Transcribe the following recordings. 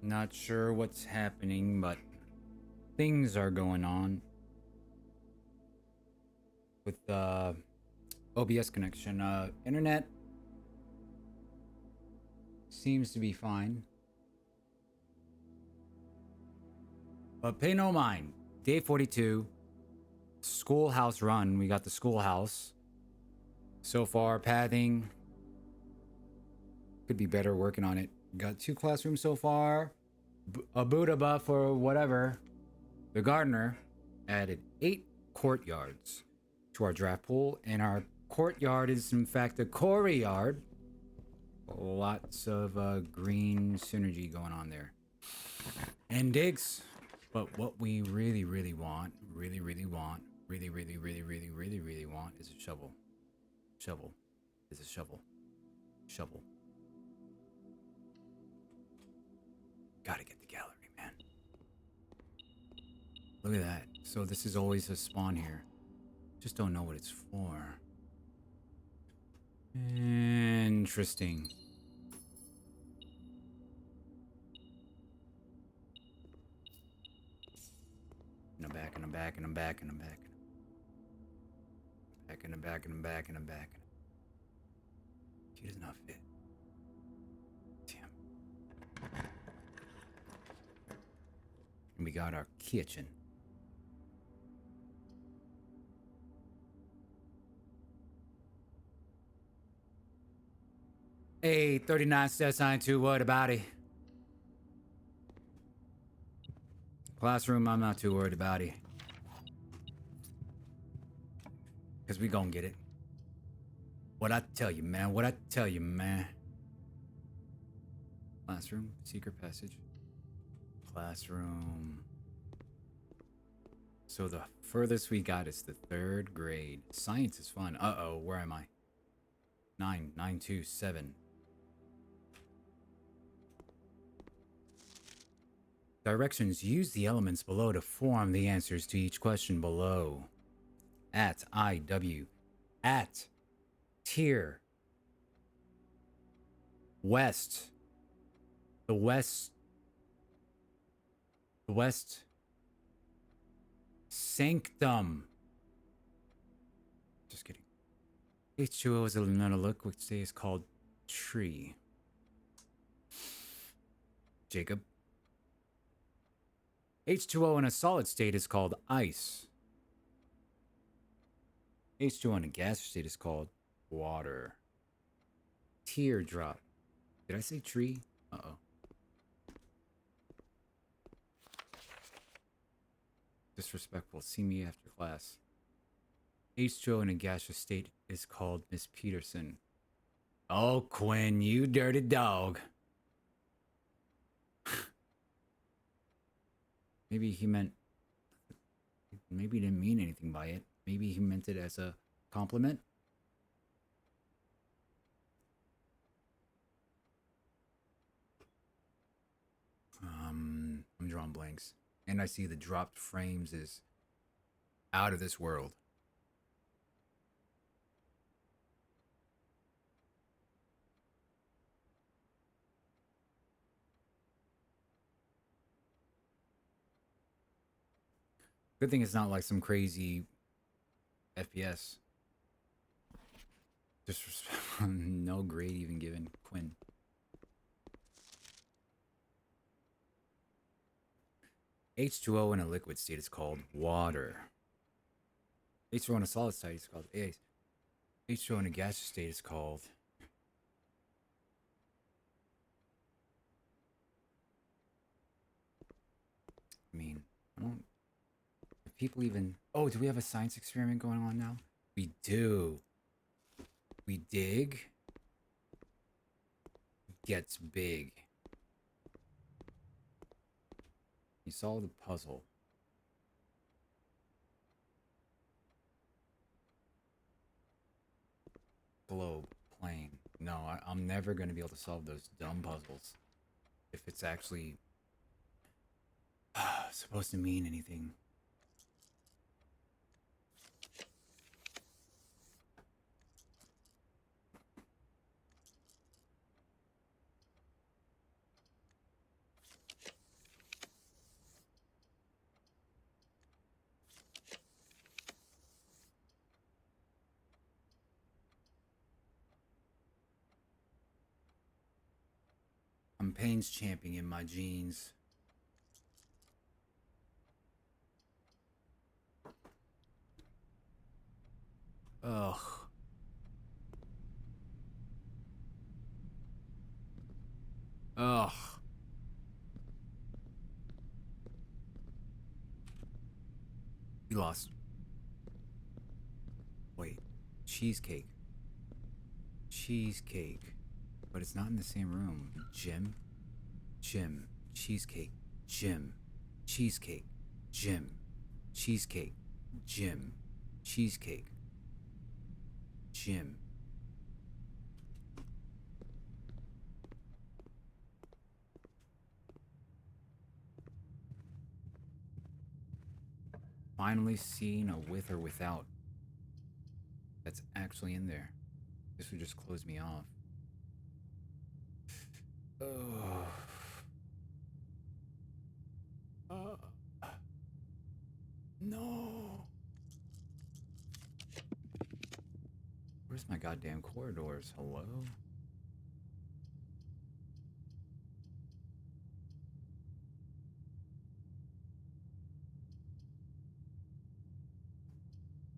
Not sure what's happening, but things are going on with the OBS connection. Internet seems to be fine, but pay no mind. Day 42, schoolhouse run. We got the schoolhouse. So far, pathing could be better. Working on it. Got 2 classrooms so far. A Buddha buff or whatever. The gardener added 8 courtyards to our draft pool, and our courtyard is in fact a quarry yard. Lots of green synergy going on there. And digs. But what we really want, really want is a shovel. Shovel. Is a shovel. Shovel. Gotta get the gallery, man. Look at that. So this is always a spawn here. Just don't know what it's for. Interesting. And I'm back, and I'm back, and I'm back, and I'm back. Back, and I'm back, and I'm back, and I'm back. She does not fit. Damn. And we got our kitchen. Hey, 39 stats 92, what about it? Classroom, I'm not too worried about it. Because we gonna get it. What I tell you, man. What I tell you, man. Classroom, secret passage. Classroom. So the furthest we got is the 3rd grade. Science is fun. Uh-oh, where am I? 927. Directions. Use the elements below to form the answers to each question below. At IW. At tier. West. The West. The West. Sanctum. Just kidding. H2O is another look, which today is called tree. Jacob. H2O in a solid state is called ice. H2O in a gas state is called water. Teardrop. Did I say tree? Uh-oh. Disrespectful. See me after class. H2O in a gaseous state is called Miss Peterson. Oh, Quinn, you dirty dog. Maybe he meant... Maybe he didn't mean anything by it. Maybe he meant it as a compliment. I'm drawing blanks. And I see the dropped frames is out of this world. Good thing it's not like some crazy FPS. Disrespectful. No grade even given. Quinn. H2O in a liquid state is called water. H2O in a solid state is called ice. H2O in a gaseous state is called... I mean, I don't... If people even... Oh, do we have a science experiment going on now? We do. We dig. Gets big. You solve the puzzle. Globe. Plane. No, I'm never going to be able to solve those dumb puzzles. If it's actually... supposed to mean anything. Pain's champing in my jeans. Ugh. Ugh. We lost. Wait. Cheesecake. Cheesecake. But it's not in the same room. Jim. Jim. Cheesecake. Jim. Cheesecake. Jim. Cheesecake. Jim. Cheesecake. Jim. Finally seen a with or without that's actually in there. This would just close me off. Oh. No. Where's my goddamn corridors? Hello?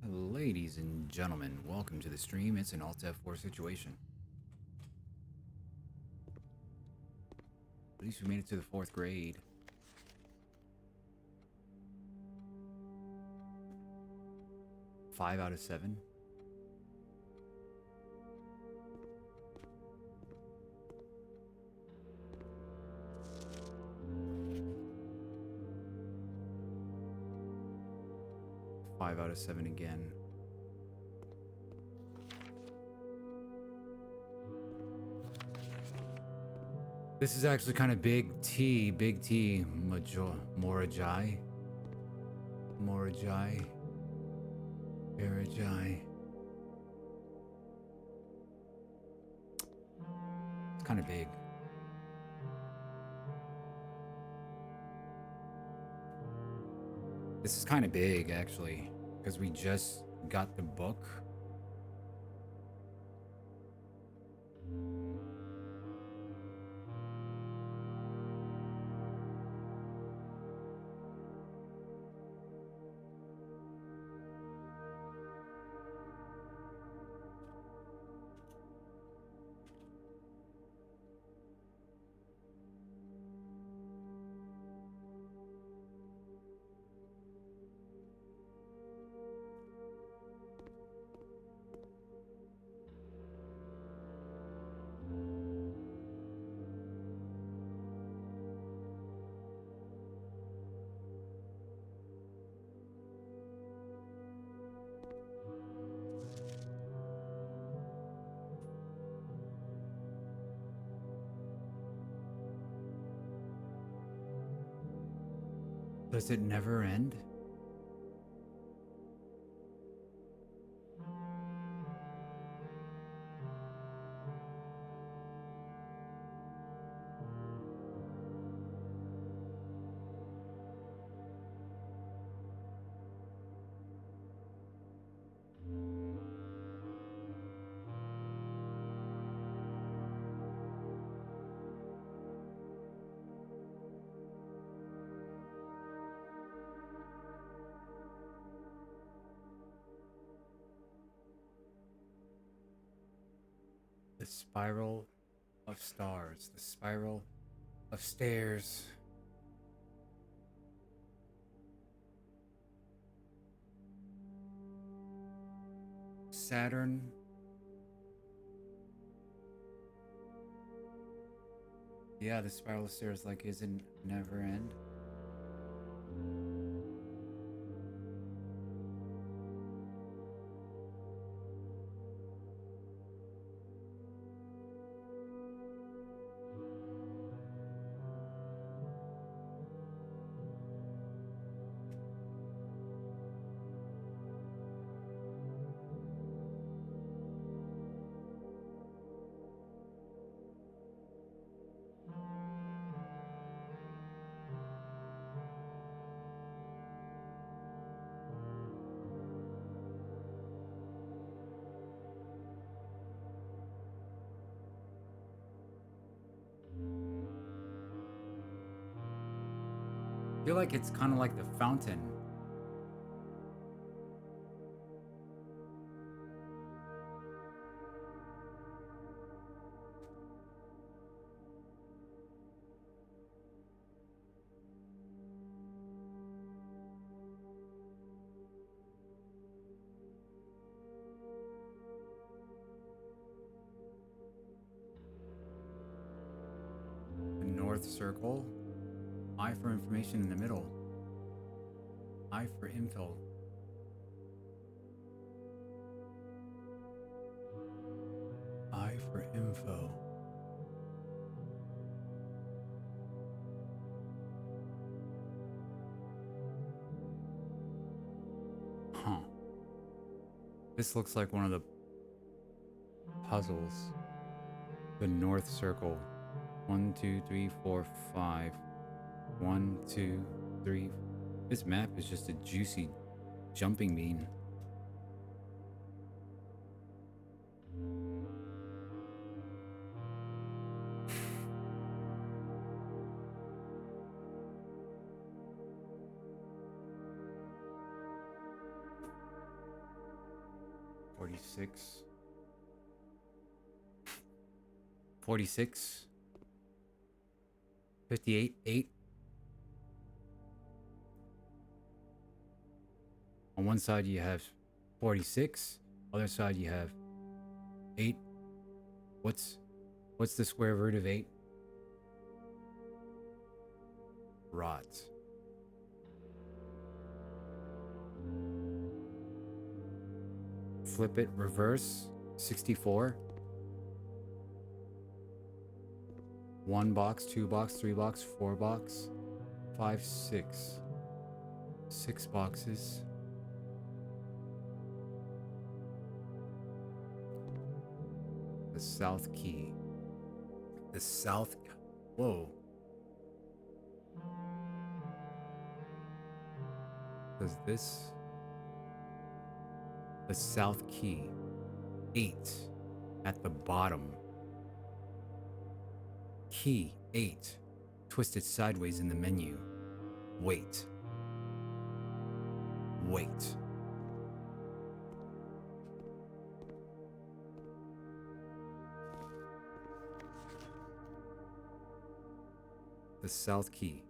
Ladies and gentlemen, welcome to the stream. It's an Alt F4 situation. At least we made it to the 4th grade. Five out of 7. Five out of 7 again. This is actually kind of big T, Morajai. Morajai. Morajai. It's kind of big. This is kind of big, actually, because we just got the book. Does it never end? The spiral of stars, the spiral of stairs. Saturn. Yeah, the spiral of stairs like isn't never end. feel like it's kind of like the fountain. The north circle. I for information in the middle. I for info. I for info. Huh. This looks like one of the puzzles. The north circle. 1, 2, 3, 4, 5. 1, 2, 3. This map is just a juicy jumping bean. $46. 46. 58. 8. On one side you have 46. Other side you have 8. What's the square root of 8? Rot. Flip it, reverse. 64. 1 box, 2 box, 3 box, 4 box, 5, 6. 6 boxes. The south key. The south. Whoa. Does this. The south key. 8 at the bottom. Key 8. Twisted sideways in the menu. Wait. Wait. The south key.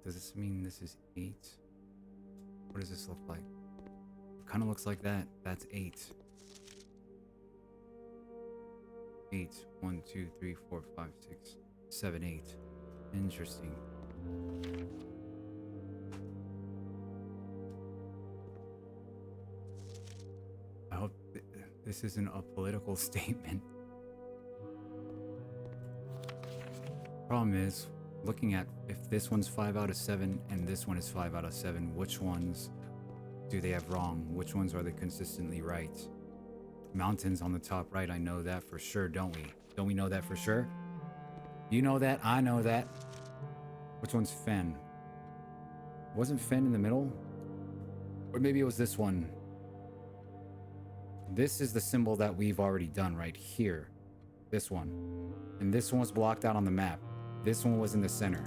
Does this mean this is 8? What does this look like? It kind of looks like that. That's 8. 8. 1, 2, 3, 4, 5, 6, 7, 8. Interesting. I hope this isn't a political statement. Problem is, looking at if this one's 5 out of 7 and this one is 5 out of 7, which ones do they have wrong? Which ones are they consistently right? Mountains on the top right, I know that for sure, don't we? Don't we know that for sure? You know that, I know that. Which one's Fen? Wasn't Fen in the middle? Or maybe it was this one. This is the symbol that we've already done right here. This one. And this one was blocked out on the map. This one was in the center.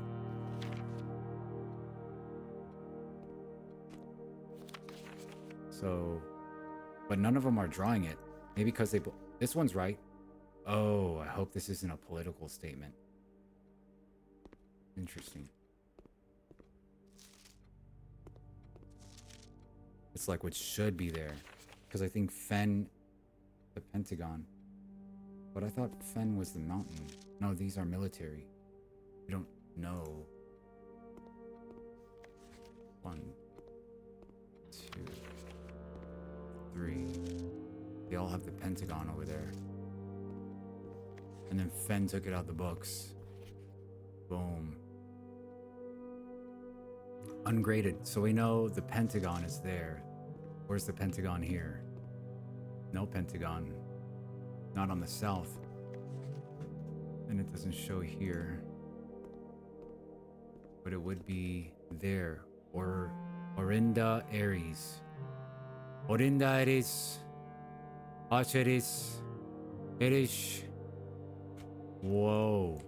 So, but none of them are drawing it. Maybe because they... This one's right. Oh, I hope this isn't a political statement. Interesting. It's like what should be there. Because I think Fen... The Pentagon. But I thought Fen was the mountain. No, these are military. We don't know. 1, 2, 3. They all have the Pentagon over there. And then Fen took it out the books. Boom. Ungraded. So we know the Pentagon is there. Where's the Pentagon here? No Pentagon. Not on the south. And it doesn't show here. But it would be there. Or Orinda Aries. Orinda Aries. Acheris. Erish. Whoa.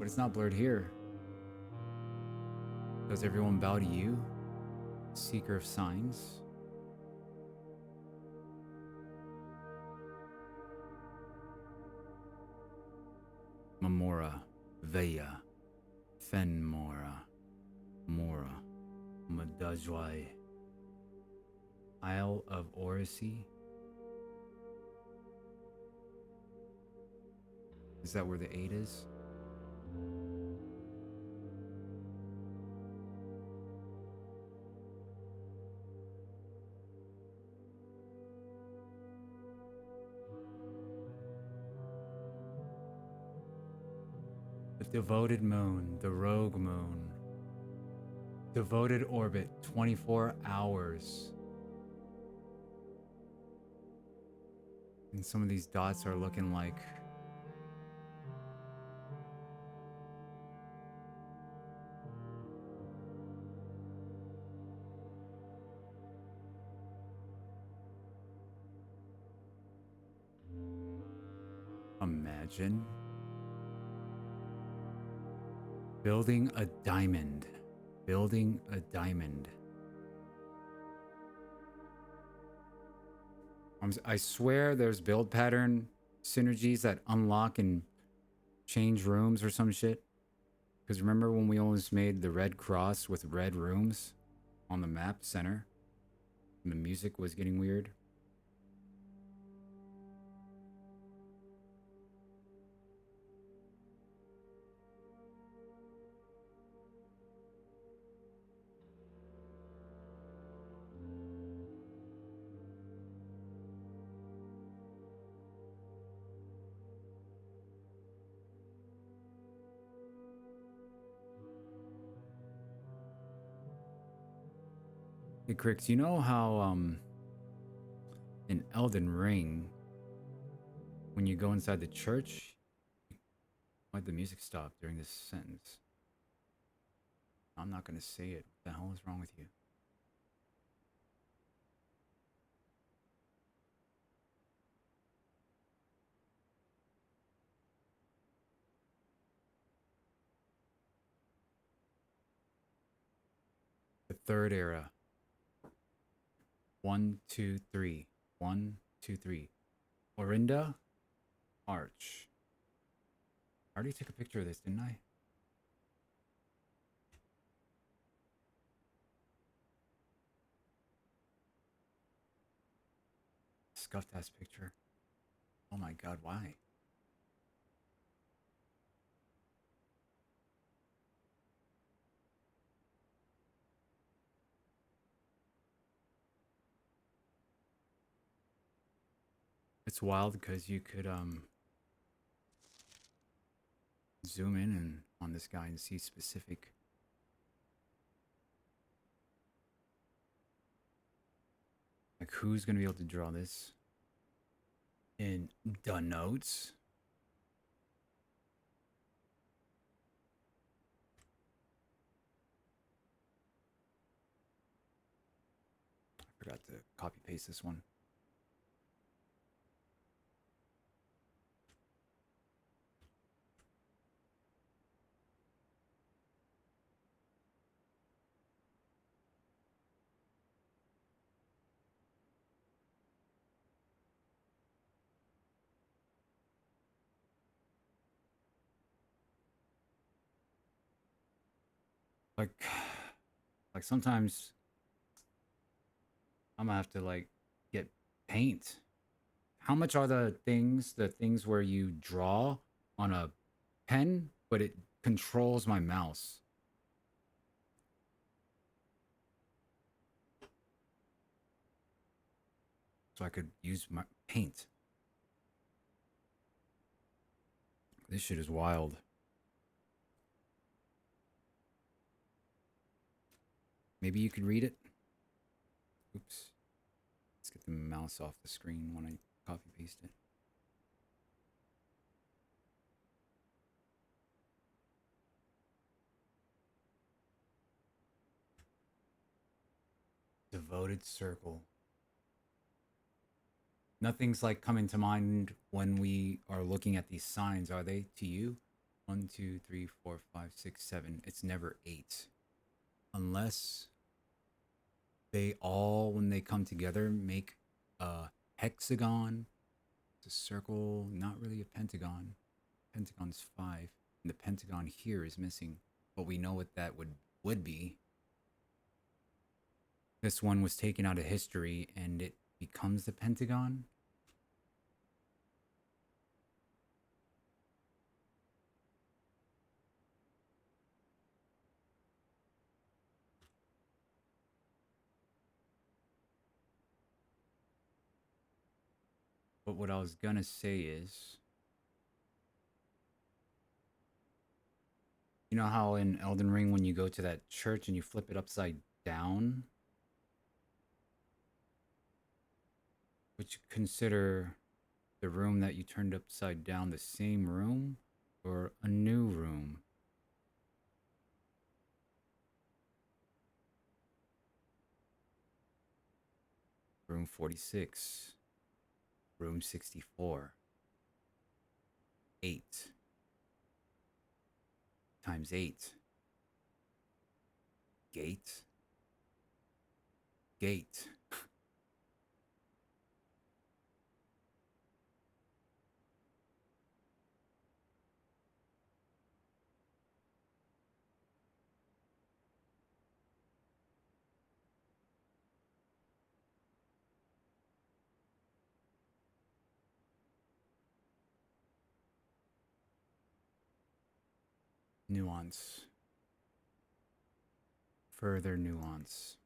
But it's not blurred here. Does everyone bow to you, seeker of signs? Mamora, Veya, Fenmora, Mora, Madajwai, Isle of Orisi. Is that where the 8 is? The devoted moon, the rogue moon. Devoted orbit, 24 hours. And some of these dots are looking like imagine building a diamond. Building a diamond. I swear there's build pattern synergies that unlock and change rooms or some shit. Because remember when we almost made the red cross with red rooms on the map center? And the music was getting weird. Hey, Crix, you know how in Elden Ring, when you go inside the church, why'd the music stop during this sentence? I'm not gonna say it. What the hell is wrong with you? The third era. 1, 2, 3. 1, 2, 3. Orinda Arch. I already took a picture of this, didn't I? Scuffed ass picture. Oh my god, why? It's wild because you could zoom in and on this guy and see specific. Like who's gonna be able to draw this in the notes? I forgot to copy paste this one. Like like sometimes I'm gonna have to like get paint. How much are the things where you draw on a pen, but it controls my mouse? So I could use my paint. This shit is wild. Maybe you could read it. Oops. Let's get the mouse off the screen when I copy paste it. Devoted circle. Nothing's like coming to mind when we are looking at these signs, are they, to you? 1, 2, 3, 4, 5, 6, 7. It's never 8. Unless they all, when they come together, make a hexagon. It's a circle, not really a pentagon. Pentagon's 5. And the pentagon here is missing. But we know what that would be. This one was taken out of history and it becomes the pentagon. But what I was gonna say is, you know how in Elden Ring when you go to that church and you flip it upside down? Would you consider the room that you turned upside down the same room or a new room? Room 46. Room 64. 8 times 8. Gate. Gate. Nuance. Further nuance.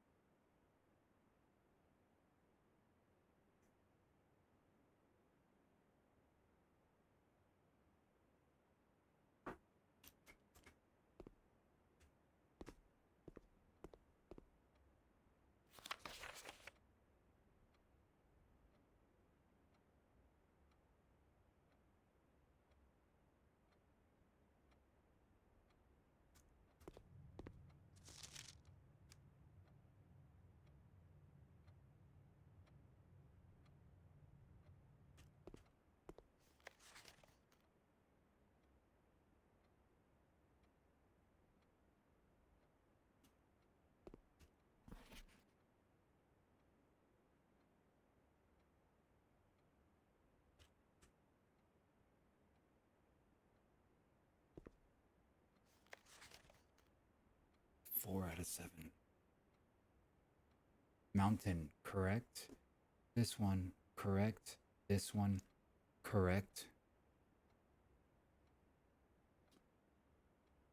Four out of 7. Mountain, correct. This one, correct. This one, correct.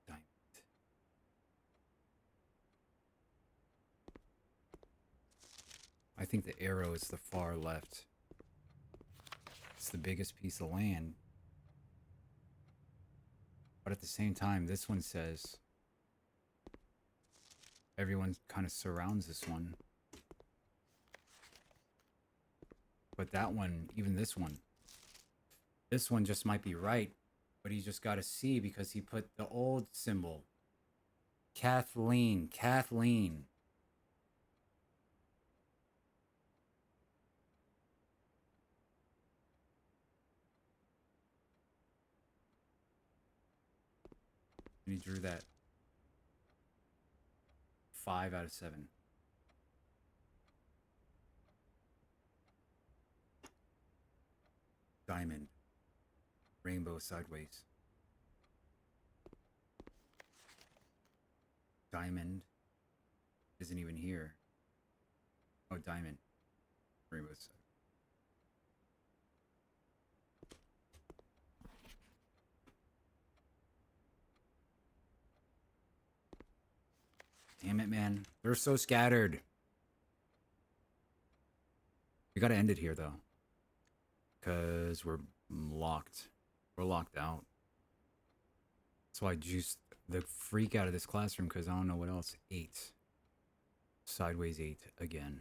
Diamond. I think the arrow is the far left. It's the biggest piece of land. But at the same time, this one says everyone kind of surrounds this one. But that one, even this one just might be right, but he just got to see because he put the old symbol. Kathleen. And he drew that. 5 out of 7. Diamond. Rainbow sideways. Diamond isn't even here. Oh, diamond. Rainbow side. Damn it, man. They're so scattered. We gotta end it here, though. Because we're locked. We're locked out. So I juiced the freak out of this classroom because I don't know what else. 8. Sideways 8 again.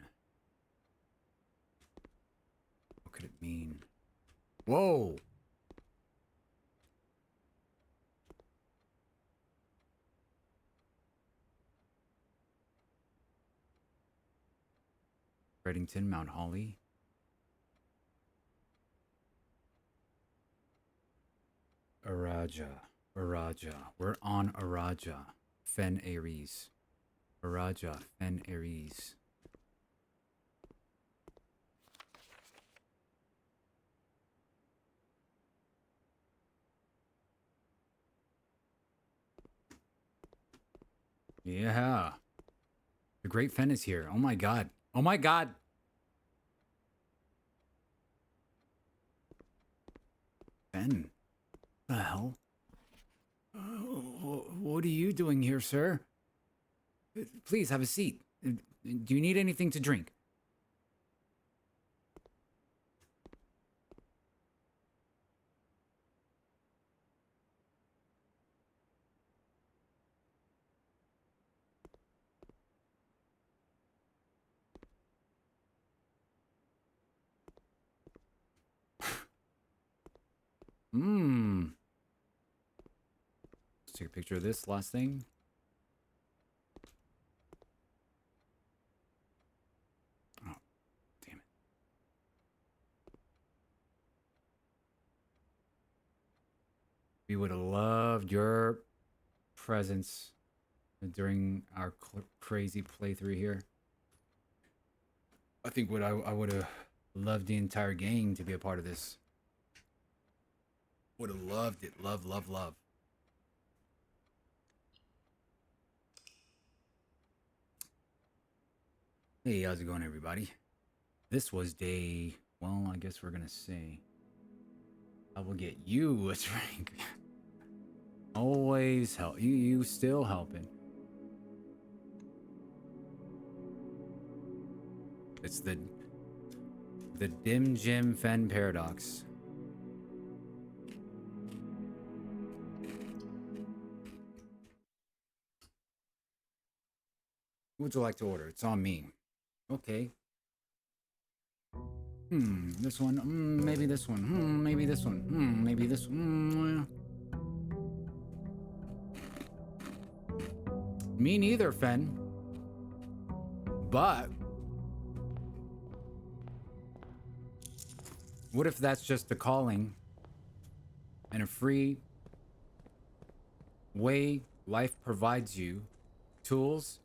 What could it mean? Whoa! Reddington, Mount Holly. Araja. Araja. We're on Araja. Fen Ares. Araja. Fen Ares. Yeah. The Great Fen is here. Oh my god. Oh my god. Fen. The hell? What are you doing here, sir? Please have a seat. Do you need anything to drink? Mmm. Let's take a picture of this last thing. Oh, damn it. We would have loved your presence during our crazy playthrough here. I think I would have loved the entire gang to be a part of this. Would have loved it. Love, love, love. Hey, how's it going, everybody? This was day... Well, I guess we're gonna say... I will get you a drink. Always help. You still helping. It's the Dim Jim Fen paradox. What would you like to order? It's on me. Okay. This one. Maybe this one. Maybe this one. Maybe this one. Me neither, Fen. But what if that's just a calling and a free way life provides you tools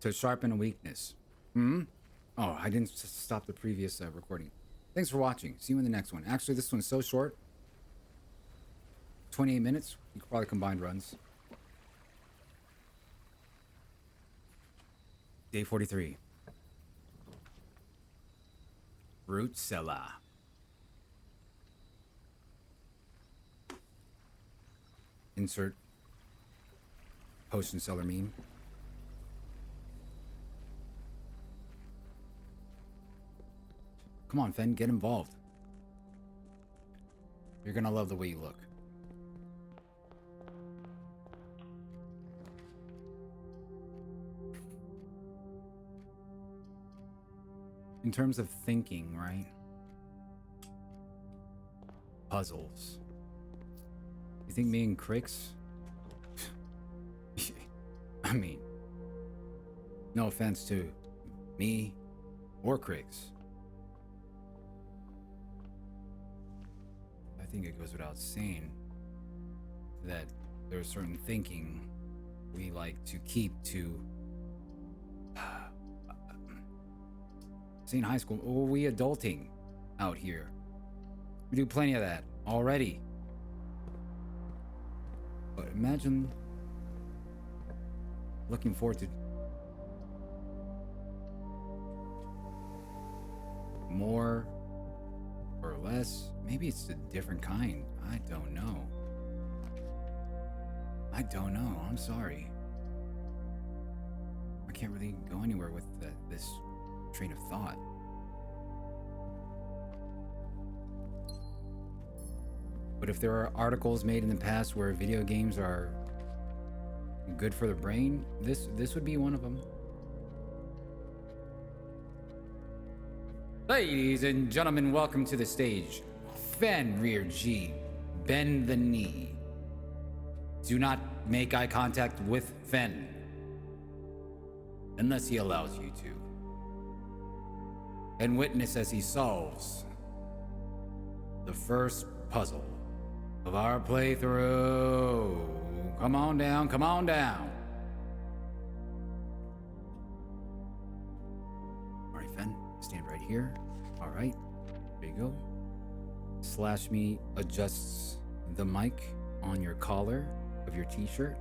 to sharpen a weakness? Oh, I didn't stop the previous recording. Thanks for watching. See you in the next one. Actually, this one's so short. 28 minutes. You could probably combine runs. Day 43. Fruit cellar. Insert potion seller meme. Come on, Fen, get involved. You're gonna love the way you look. In terms of thinking, right? Puzzles. You think me and Crix? I mean, no offense to me or Crix. I think it goes without saying that there's certain thinking we like to keep to in high school. Or we adulting out here. We do plenty of that already. But imagine looking forward to more or less. Maybe it's a different kind. I don't know. I'm sorry. I can't really go anywhere with this train of thought. But if there are articles made in the past where video games are good for the brain, this would be one of them. Ladies and gentlemen, welcome to the stage. Fenrir G. Bend the knee. Do not make eye contact with Fen. Unless he allows you to. And witness as he solves the first puzzle of our playthrough. Come on down, come on down. All right, Fen, stand right here. All right, there you go. Slash me adjusts the mic on your collar of your t-shirt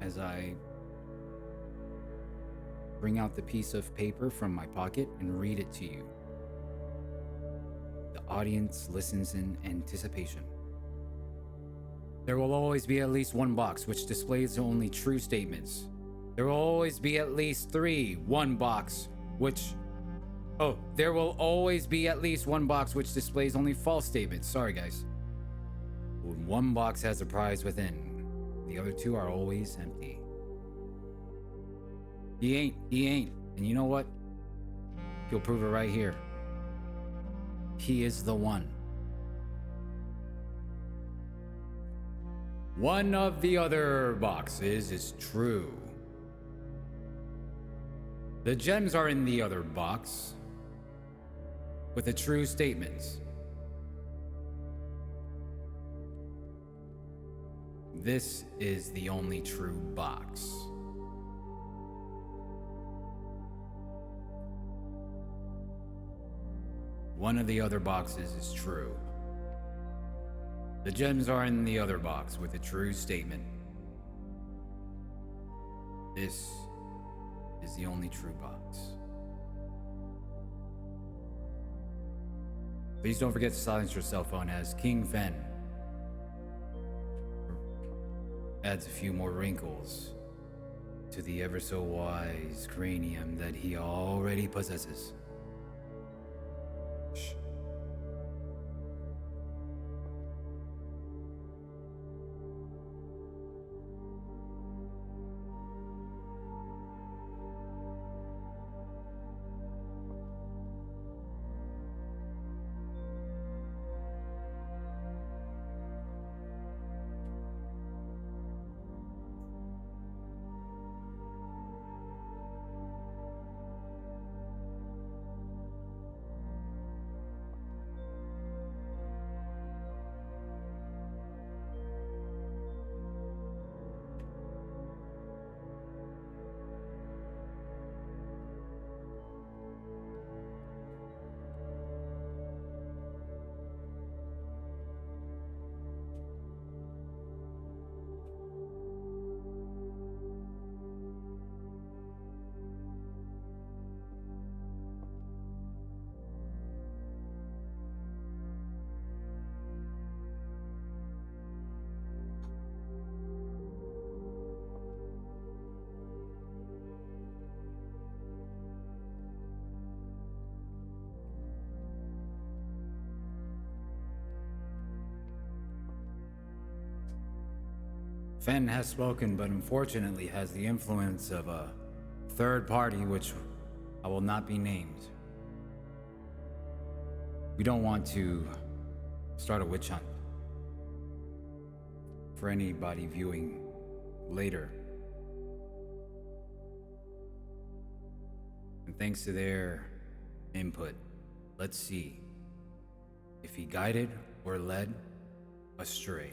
as I bring out the piece of paper from my pocket and read it to you. The audience listens in anticipation. There will always be at least one box which displays only true statements. There will always be at least one box which... Oh, there will always be at least one box which displays only false statements. Sorry, guys. One box has a prize within. The other two are always empty. He ain't. And you know what? He'll prove it right here. He is the one. One of the other boxes is true. The gems are in the other box with the true statements. This is the only true box. One of the other boxes is true. The gems are in the other box with a true statement. This is the only true box. Please don't forget to silence your cell phone as King Fen adds a few more wrinkles to the ever so wise cranium that he already possesses. Shh. Fen has spoken, but unfortunately has the influence of a third party which I will not be named. We don't want to start a witch hunt for anybody viewing later. And thanks to their input, let's see if he guided or led astray.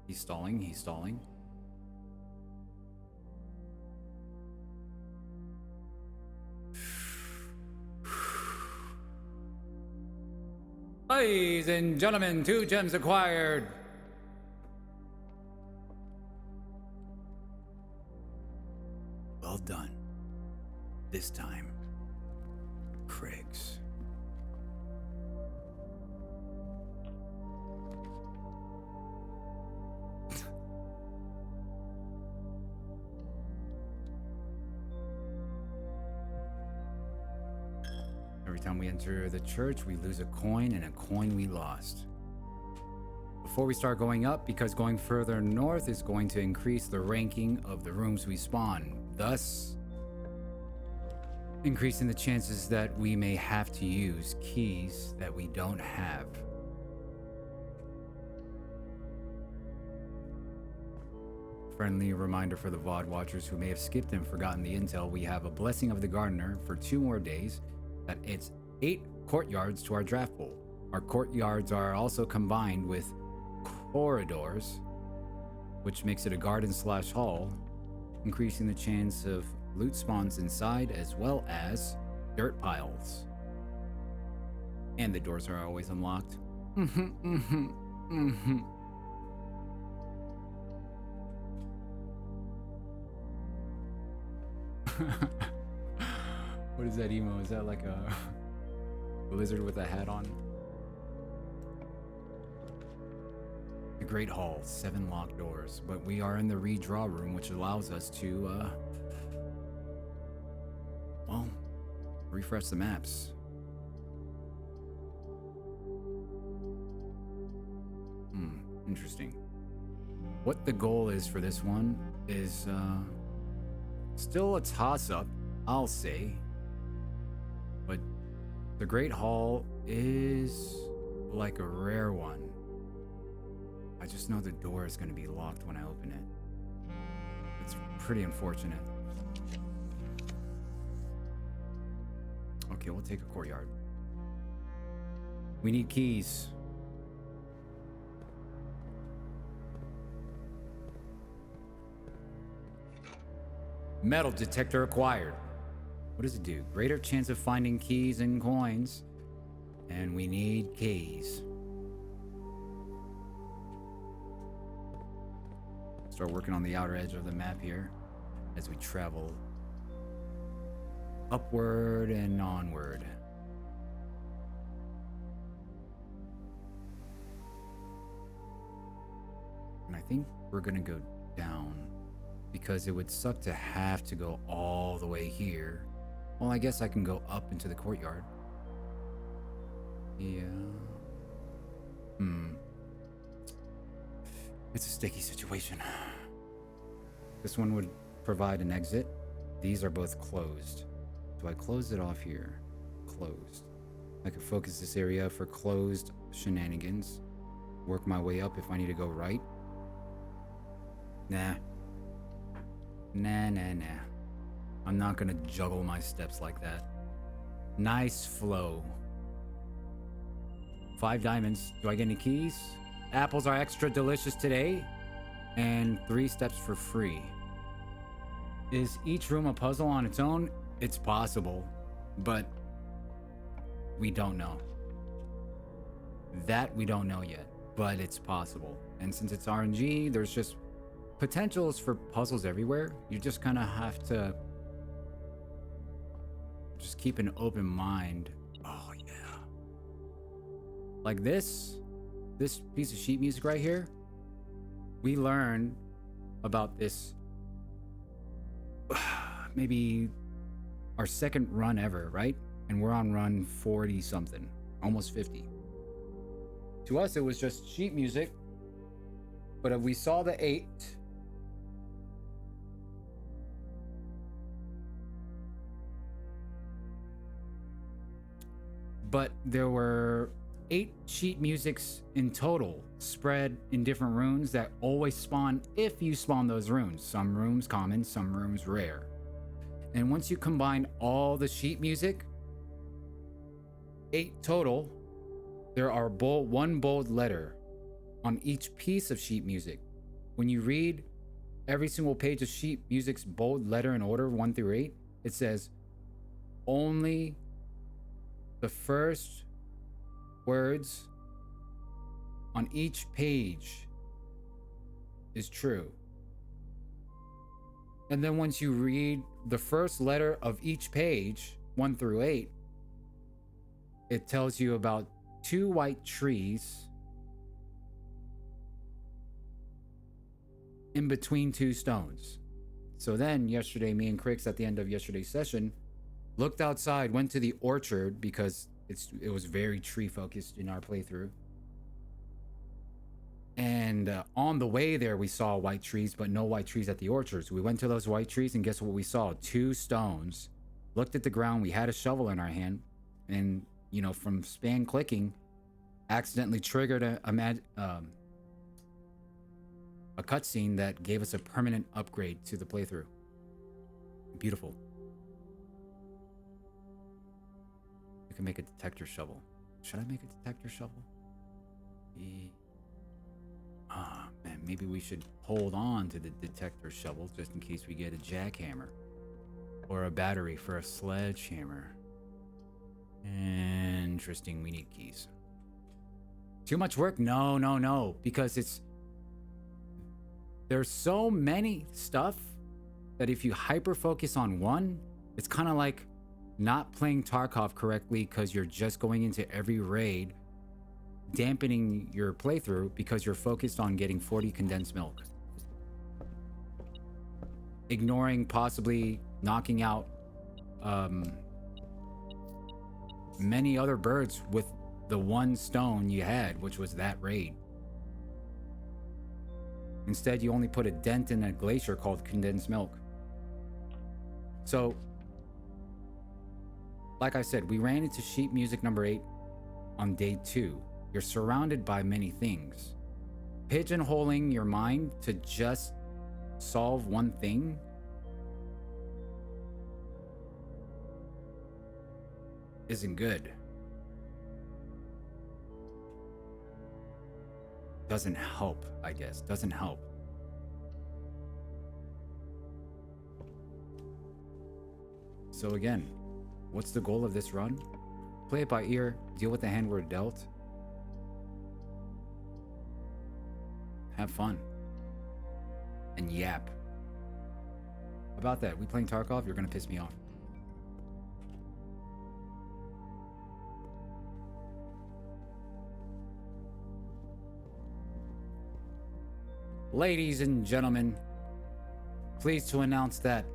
He's stalling. Ladies and gentlemen, 2 gems acquired. Well done. This time, Craigs. Every time we enter the church, we lose a coin, and a coin we lost. Before we start going up, because going further north is going to increase the ranking of the rooms we spawn. Thus, increasing the chances that we may have to use keys that we don't have. Friendly reminder for the VOD watchers who may have skipped and forgotten the intel, we have a Blessing of the Gardener for 2 more days. That adds 8 courtyards to our draft pool. Our courtyards are also combined with corridors, which makes it a garden/hall, increasing the chance of loot spawns inside as well as dirt piles. And the doors are always unlocked. What is that emo? Is that like a lizard with a hat on? The Great Hall, 7 locked doors, but we are in the redraw room, which allows us to, well, refresh the maps. Interesting. What the goal is for this one is, still a toss-up, I'll say. But the Great Hall is like a rare one. I just know the door is going to be locked when I open it. It's pretty unfortunate. Okay, we'll take a courtyard. We need keys. Metal detector acquired. What does it do? Greater chance of finding keys and coins. And we need keys. Start working on the outer edge of the map here as we travel upward and onward. And I think we're gonna go down because it would suck to have to go all the way here. Well, I guess I can go up into the courtyard. Yeah. It's a sticky situation. This one would provide an exit. These are both closed. Do I close it off here? Closed. I could focus this area for closed shenanigans. Work my way up if I need to go right. Nah. Nah. I'm not gonna juggle my steps like that. Nice flow. 5 diamonds. Do I get any keys? Apples are extra delicious today. And 3 steps for free. Is each room a puzzle on its own? It's possible, but we don't know. That we don't know yet, but it's possible. And since it's RNG, there's just potentials for puzzles everywhere. You just kind of have to just keep an open mind. Oh yeah. Like this piece of sheet music right here. We learned about this maybe our second run ever, right? And we're on run 40 something, almost 50. To us, it was just sheet music, but we saw the 8. But there were 8 sheet musics in total, spread in different runes that always spawn if you spawn those runes. Some rooms common, some rooms rare. And once you combine all the sheet music, 8 total, there are one bold letter on each piece of sheet music. When you read every single page of sheet music's bold letter in order 1 through 8, it says only the first words on each page is true. And then once you read the first letter of each page, 1 through 8, it tells you about 2 white trees in between 2 stones. So then yesterday, me and Crix at the end of yesterday's session looked outside, went to the orchard because it was very tree focused in our playthrough. And on the way there, we saw white trees, but no white trees at the orchard. So we went to those white trees, and guess what we saw? 2 stones looked at the ground. We had a shovel in our hand, and you know, from span clicking, accidentally triggered a cutscene that gave us a permanent upgrade to the playthrough. Beautiful. We can make a detector shovel. Should I make a detector shovel? Man, maybe we should hold on to the detector shovel just in case we get a jackhammer or a battery for a sledgehammer. Interesting. We need keys. Too much work? No, because there's so many stuff that if you hyper focus on one, it's kind of like not playing Tarkov correctly because you're just going into every raid, dampening your playthrough because you're focused on getting 40 condensed milk, ignoring possibly knocking out many other birds with the one stone you had, which was that raid. Instead, you only put a dent in a glacier called condensed milk. So, like I said, we ran into sheet music number 8 on day 2. You're surrounded by many things. Pigeonholing your mind to just solve one thing isn't good. Doesn't help, I guess. Doesn't help. So again, what's the goal of this run? Play it by ear, deal with the hand we're dealt. Have fun. And yap. About that, we playing Tarkov? You're gonna piss me off. Ladies and gentlemen, pleased to announce that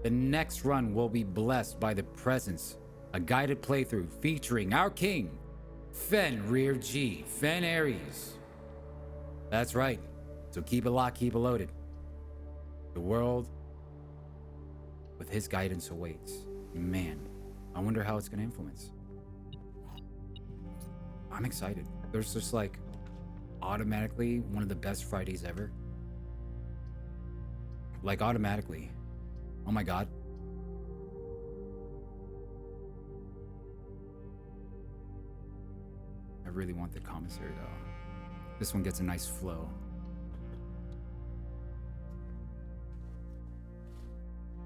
the next run will be blessed by the presence, a guided playthrough featuring our king, Fenrir G, Fen Aries. That's right, so keep it locked, keep it loaded. The world with his guidance awaits. Man, I wonder how it's gonna influence. I'm excited. There's just like automatically one of the best Fridays ever. Like automatically. Oh my god. I really want the commissary though. This one gets a nice flow.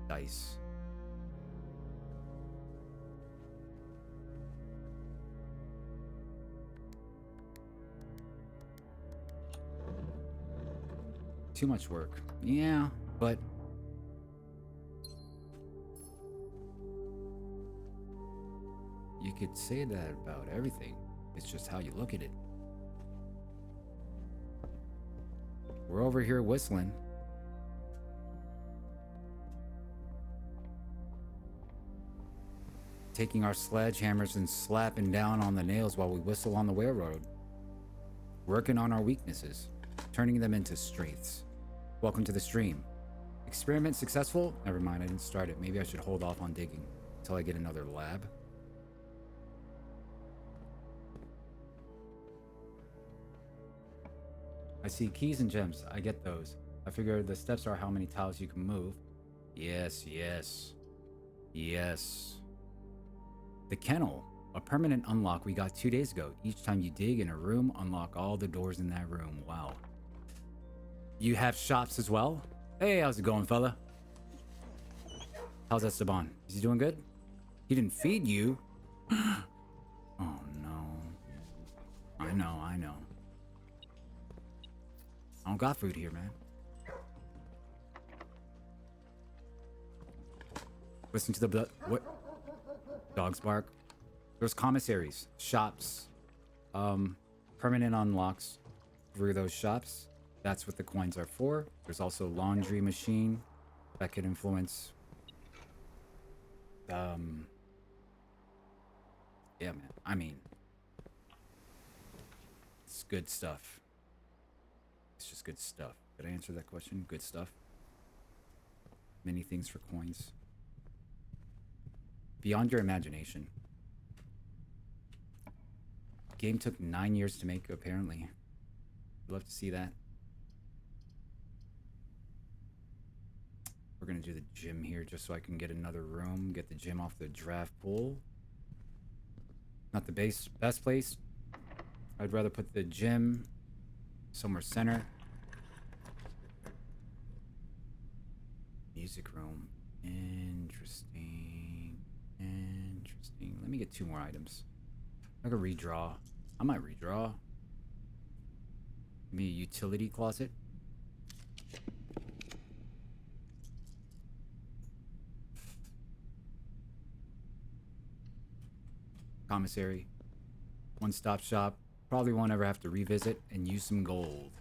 Dice. Too much work. Yeah, but you could say that about everything. It's just how you look at it. We're over here whistling. Taking our sledgehammers and slapping down on the nails while we whistle on the railroad. Working on our weaknesses, turning them into strengths. Welcome to the stream. Experiment successful? Never mind, I didn't start it. Maybe I should hold off on digging until I get another lab. I see keys and gems. I get those. I figure the steps are how many tiles you can move. Yes. The kennel, a permanent unlock we got 2 days ago. Each time you dig in a room, unlock all the doors in that room. Wow. You have shops as well? Hey, how's it going, fella? How's Esteban? Is he doing good? He didn't feed you? Oh no. I know. I don't got food here, man. Listen to the what? Dogs bark. There's commissaries, shops, permanent unlocks through those shops. That's what the coins are for. There's also laundry machine that could influence. Yeah, man. I mean, it's good stuff. It's just good stuff. Did I answer that question? Good stuff. Many things for coins. beyond your imagination. Game took 9 years to make, apparently. I'd love to see that. We're gonna do the gym here just so I can get another room, get the gym off the draft pool. Not the best place. I'd rather put the gym somewhere center. Music room. Interesting. Interesting. Let me get 2 more items. I could redraw. I might redraw. Maybe a utility closet. Commissary. One-stop shop. Probably won't ever have to revisit and use some gold.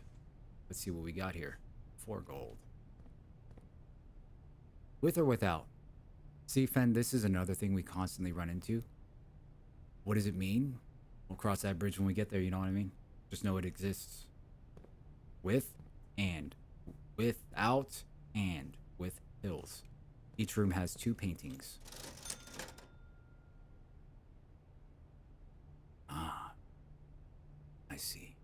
Let's see what we got here. 4 gold. With or without? See, Fen, this is another thing we constantly run into. What does it mean? We'll cross that bridge when we get there, you know what I mean? Just know it exists. With and. Without and. With hills. Each room has 2 paintings. Ah. I see.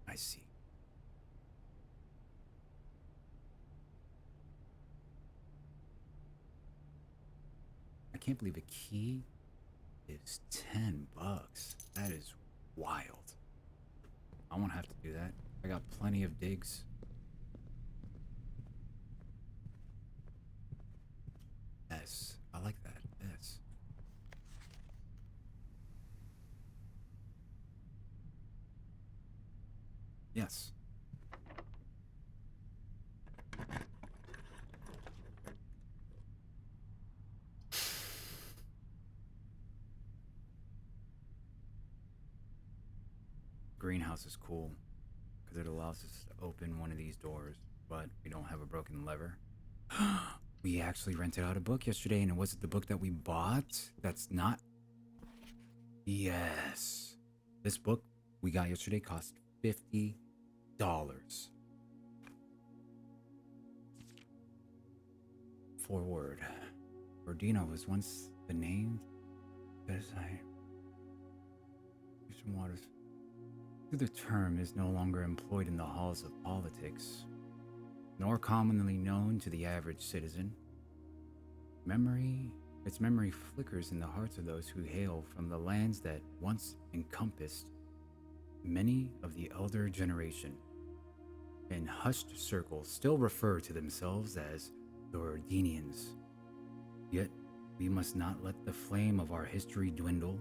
I see. I can't believe a key is $10. That is wild. I won't have to do that. I got plenty of digs. S. I like that. S. Yes. Greenhouse is cool because it allows us to open one of these doors, but we don't have a broken lever. We actually rented out a book yesterday, and it wasn't the book that we bought. That's not. Yes. This book we got yesterday cost $50. Forward. Ordino was once the name. Bedside. Some waters. The term is no longer employed in the halls of politics, nor commonly known to the average citizen. Its memory flickers in the hearts of those who hail from the lands that once encompassed many of the elder generation. In hushed circles still refer to themselves as the Ordinians. Yet we must not let the flame of our history dwindle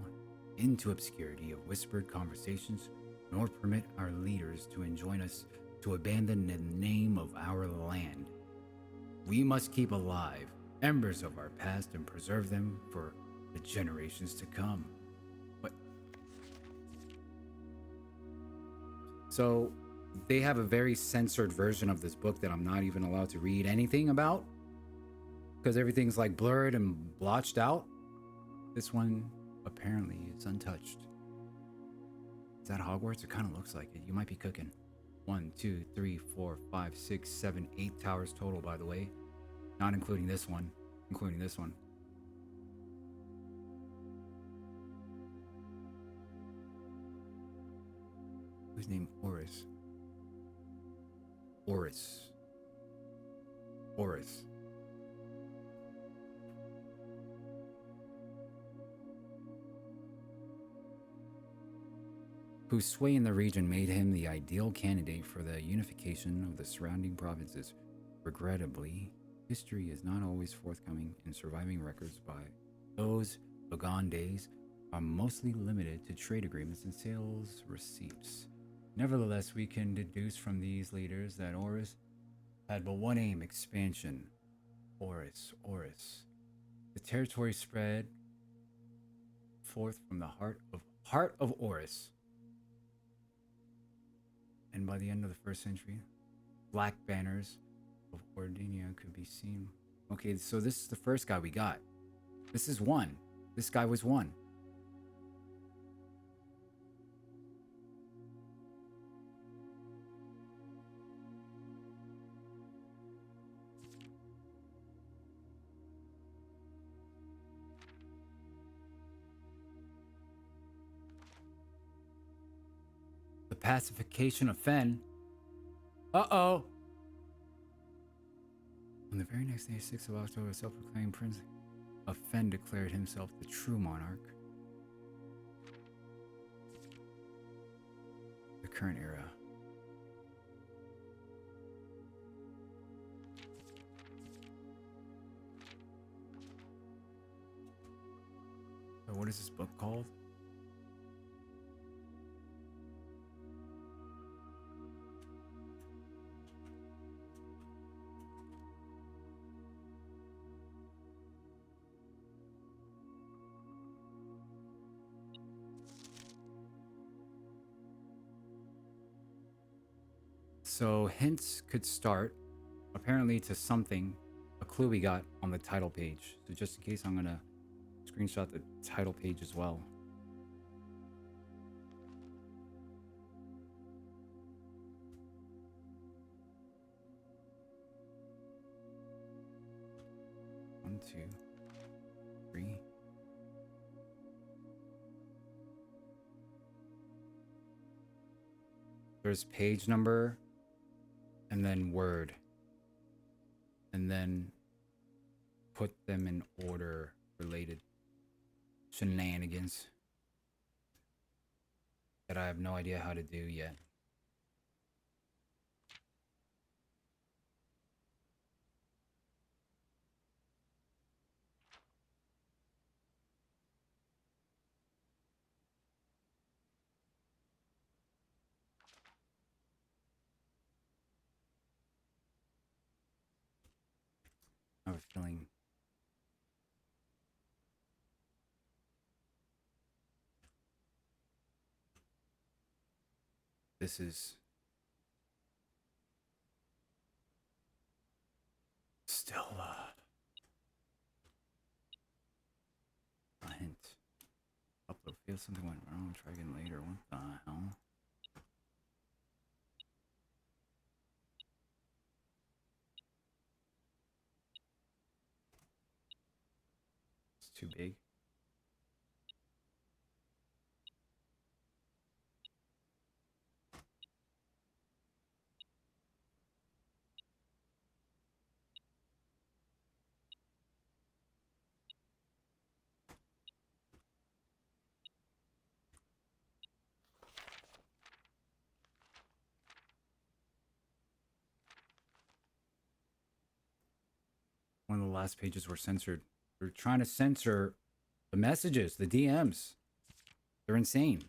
into obscurity of whispered conversations, nor permit our leaders to enjoin us to abandon the name of our land. We must keep alive embers of our past and preserve them for the generations to come. What? So, they have a very censored version of this book that I'm not even allowed to read anything about because everything's like blurred and blotched out. This one apparently is untouched. Is that Hogwarts? It kind of looks like it. You might be cooking. 1, 2, 3, 4, 5, 6, 7, 8 towers total, by the way. Not including this one. Including this one. Who's named Oris? Oris. Oris. Whose sway in the region made him the ideal candidate for the unification of the surrounding provinces. Regrettably, history is not always forthcoming, and surviving records by those bygone days are mostly limited to trade agreements and sales receipts. Nevertheless, we can deduce from these leaders that Oris had but one aim: expansion. Oris. The territory spread forth from the heart of Oris. And by the end of the 1st century, black banners of Ordinia could be seen. Okay, so this is the first guy we got. This is 1. This guy was 1. pacification of Fen. Uh-oh. On the very next day, 6th of October, self-proclaimed Prince of Fen declared himself the true monarch. The current era. So what is this book called? So hints could start apparently to something, a clue we got on the title page. So just in case, I'm gonna screenshot the title page as well. One, two, three. There's page number and then word. And then put them in order related shenanigans that I have no idea how to do yet. I have a feeling this is still a hint. Upload failed, something went wrong, try again later. What the hell? It's too big. One of the last pages were censored. They're trying to censor the messages, the DMs. They're insane.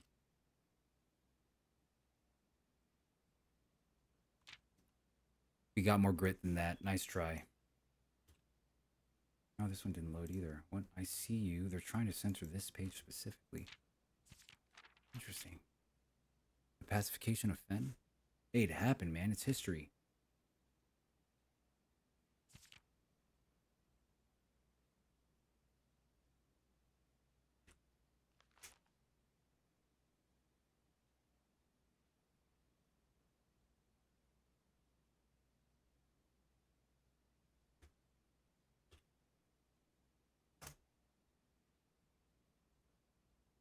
We got more grit than that. Nice try. No, this one didn't load either. What? I see you. They're trying to censor this page specifically. Interesting. The pacification of Fen? Hey, it happened, man. It's history.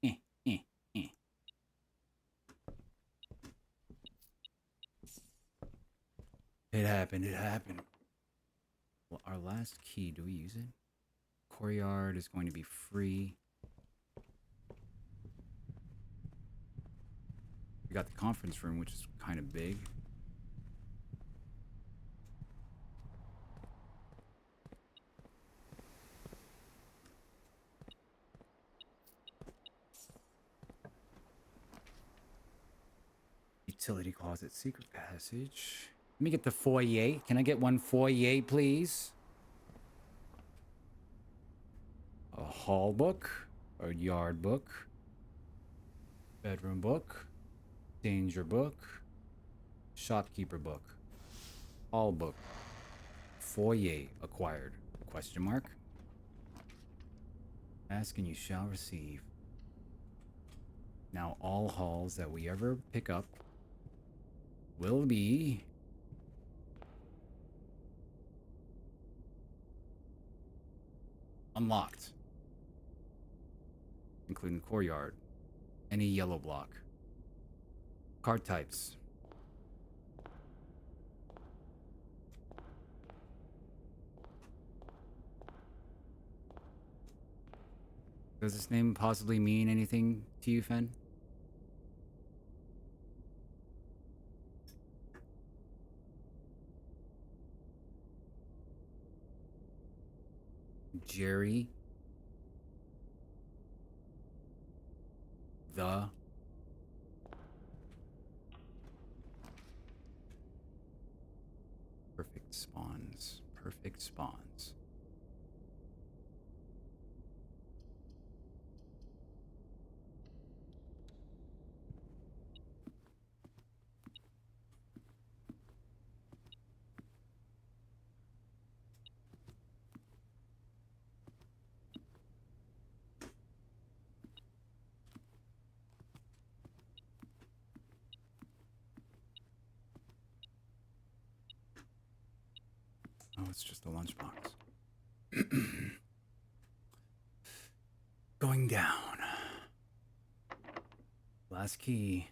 Eh, eh, eh. It happened. It happened. Well, our last key, do we use it? Courtyard is going to be free. We got the conference room, which is kind of big. Utility closet, secret passage. Let me get the foyer. Can I get one foyer, please? A hall book, a yard book, bedroom book, danger book, shopkeeper book, hall book, foyer acquired, question mark. Ask and you shall receive. Now all halls that we ever pick up will be unlocked, including courtyard, any yellow block. Card types. Does this name possibly mean anything to you, Fen? Jerry. The. Perfect spawns. Perfect spawns. Oh, it's just a lunchbox. Going down. Last key.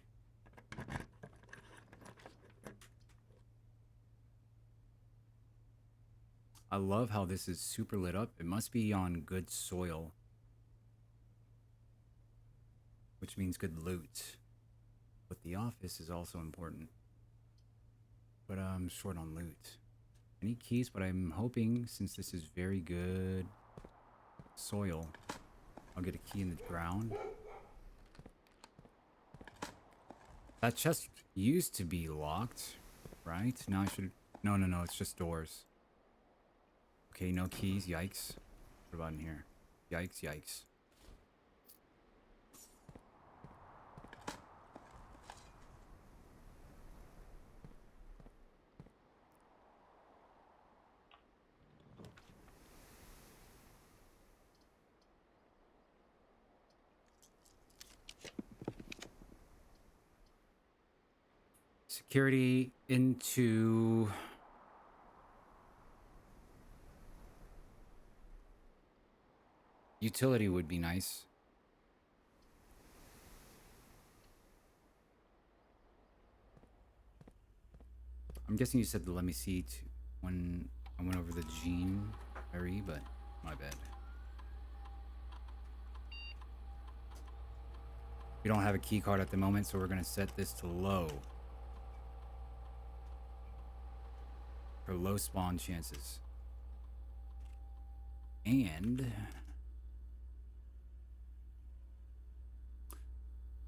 I love how this is super lit up. It must be on good soil, which means good loot. But the office is also important. But I'm short on loot. I need keys, but I'm hoping, since this is very good soil, I'll get a key in the ground. That chest used to be locked, right? Now I should... No, it's just doors. Okay, no keys, yikes. What about in here? Yikes, yikes. Security into... Utility would be nice. I'm guessing you said the let me see when I went over the gene area, but my bad. We don't have a key card at the moment, so we're gonna set this to low. For low spawn chances. And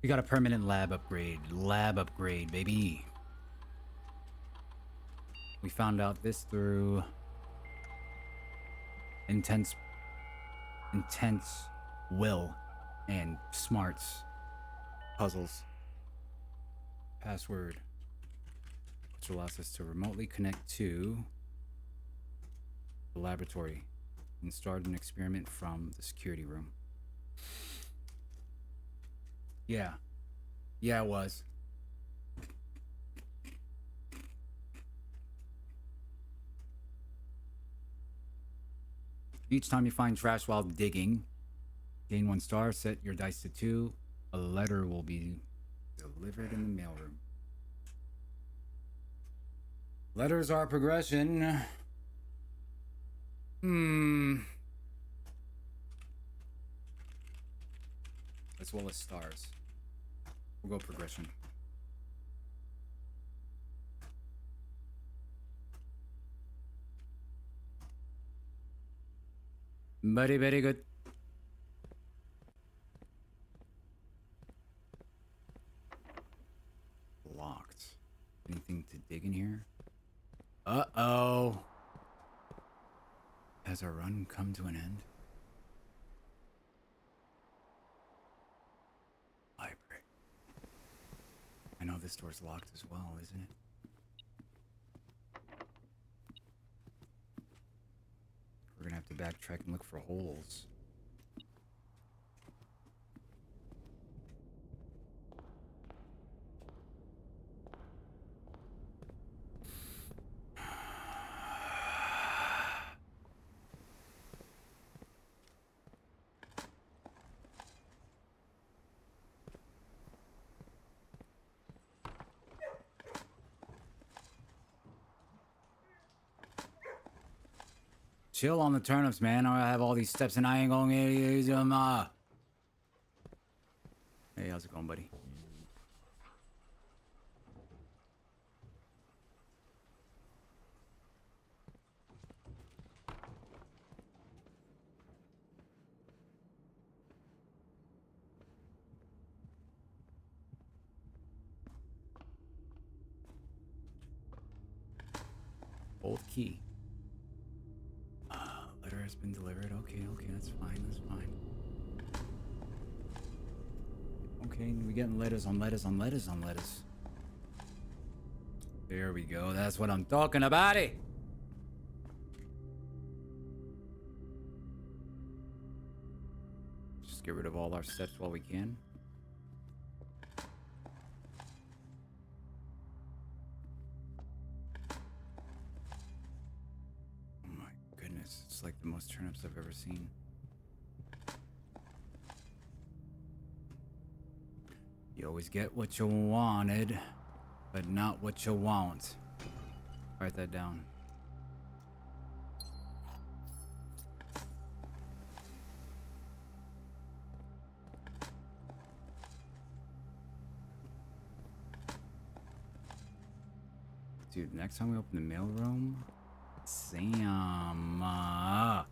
we got a permanent lab upgrade. Lab upgrade, baby. We found out this through intense will and smarts puzzles. Password, which allows us to remotely connect to the laboratory and start an experiment from the security room. Yeah, it was. Each time you find trash while digging, gain 1 star, set your dice to 2. A letter will be delivered in the mailroom. Letters are progression. As well as stars. We'll go progression. Very, very good. Locked. Anything to dig in here? Uh-oh. Has our run come to an end? Library. I know this door's locked as well, isn't it? We're gonna have to backtrack and look for holes. chill on the turnips, man. I have all these steps and I ain't gonna use them. Hey, how's it going, buddy? Old key. Letter has been delivered. Okay, that's fine, that's fine. Okay, we getting letters on letters on letters on letters. There we go. That's what I'm talking about. It. Just get rid of all our steps while we can. Oh my goodness, it's like the most turnips I've ever seen. You always get what you wanted, but not what you want. Write that down. Dude, next time we open the mail room, Sam. I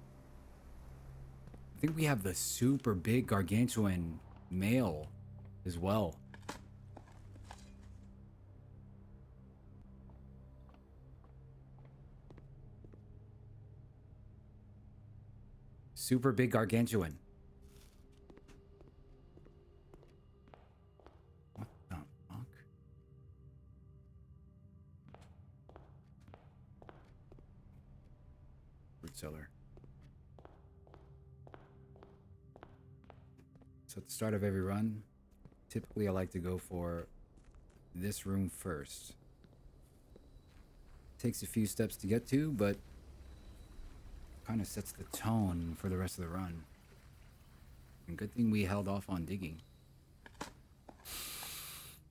think we have the super big gargantuan mail as well. Super big gargantuan. What the fuck? Fruit cellar. So at the start of every run, typically I like to go for this room first. Takes a few steps to get to, but kind of sets the tone for the rest of the run. And good thing we held off on digging.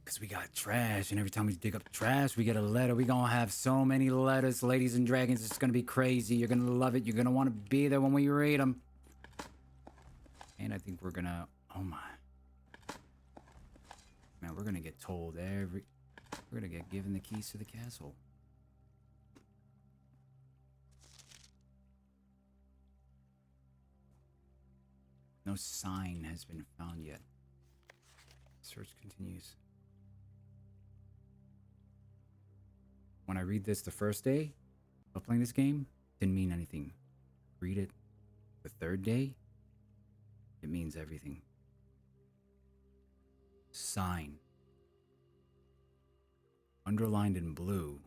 Because we got trash, and every time we dig up trash, we get a letter. We gonna have so many letters, ladies and dragons. It's gonna be crazy. You're gonna love it. You're gonna want to be there when we read them. And I think we're gonna... Oh my. Man, we're gonna get told every... We're gonna get given the keys to the castle. No sign has been found yet. Search continues. When I read this the first day of playing this game, didn't mean anything. Read it the third day, it means everything. Sign. Underlined in blue.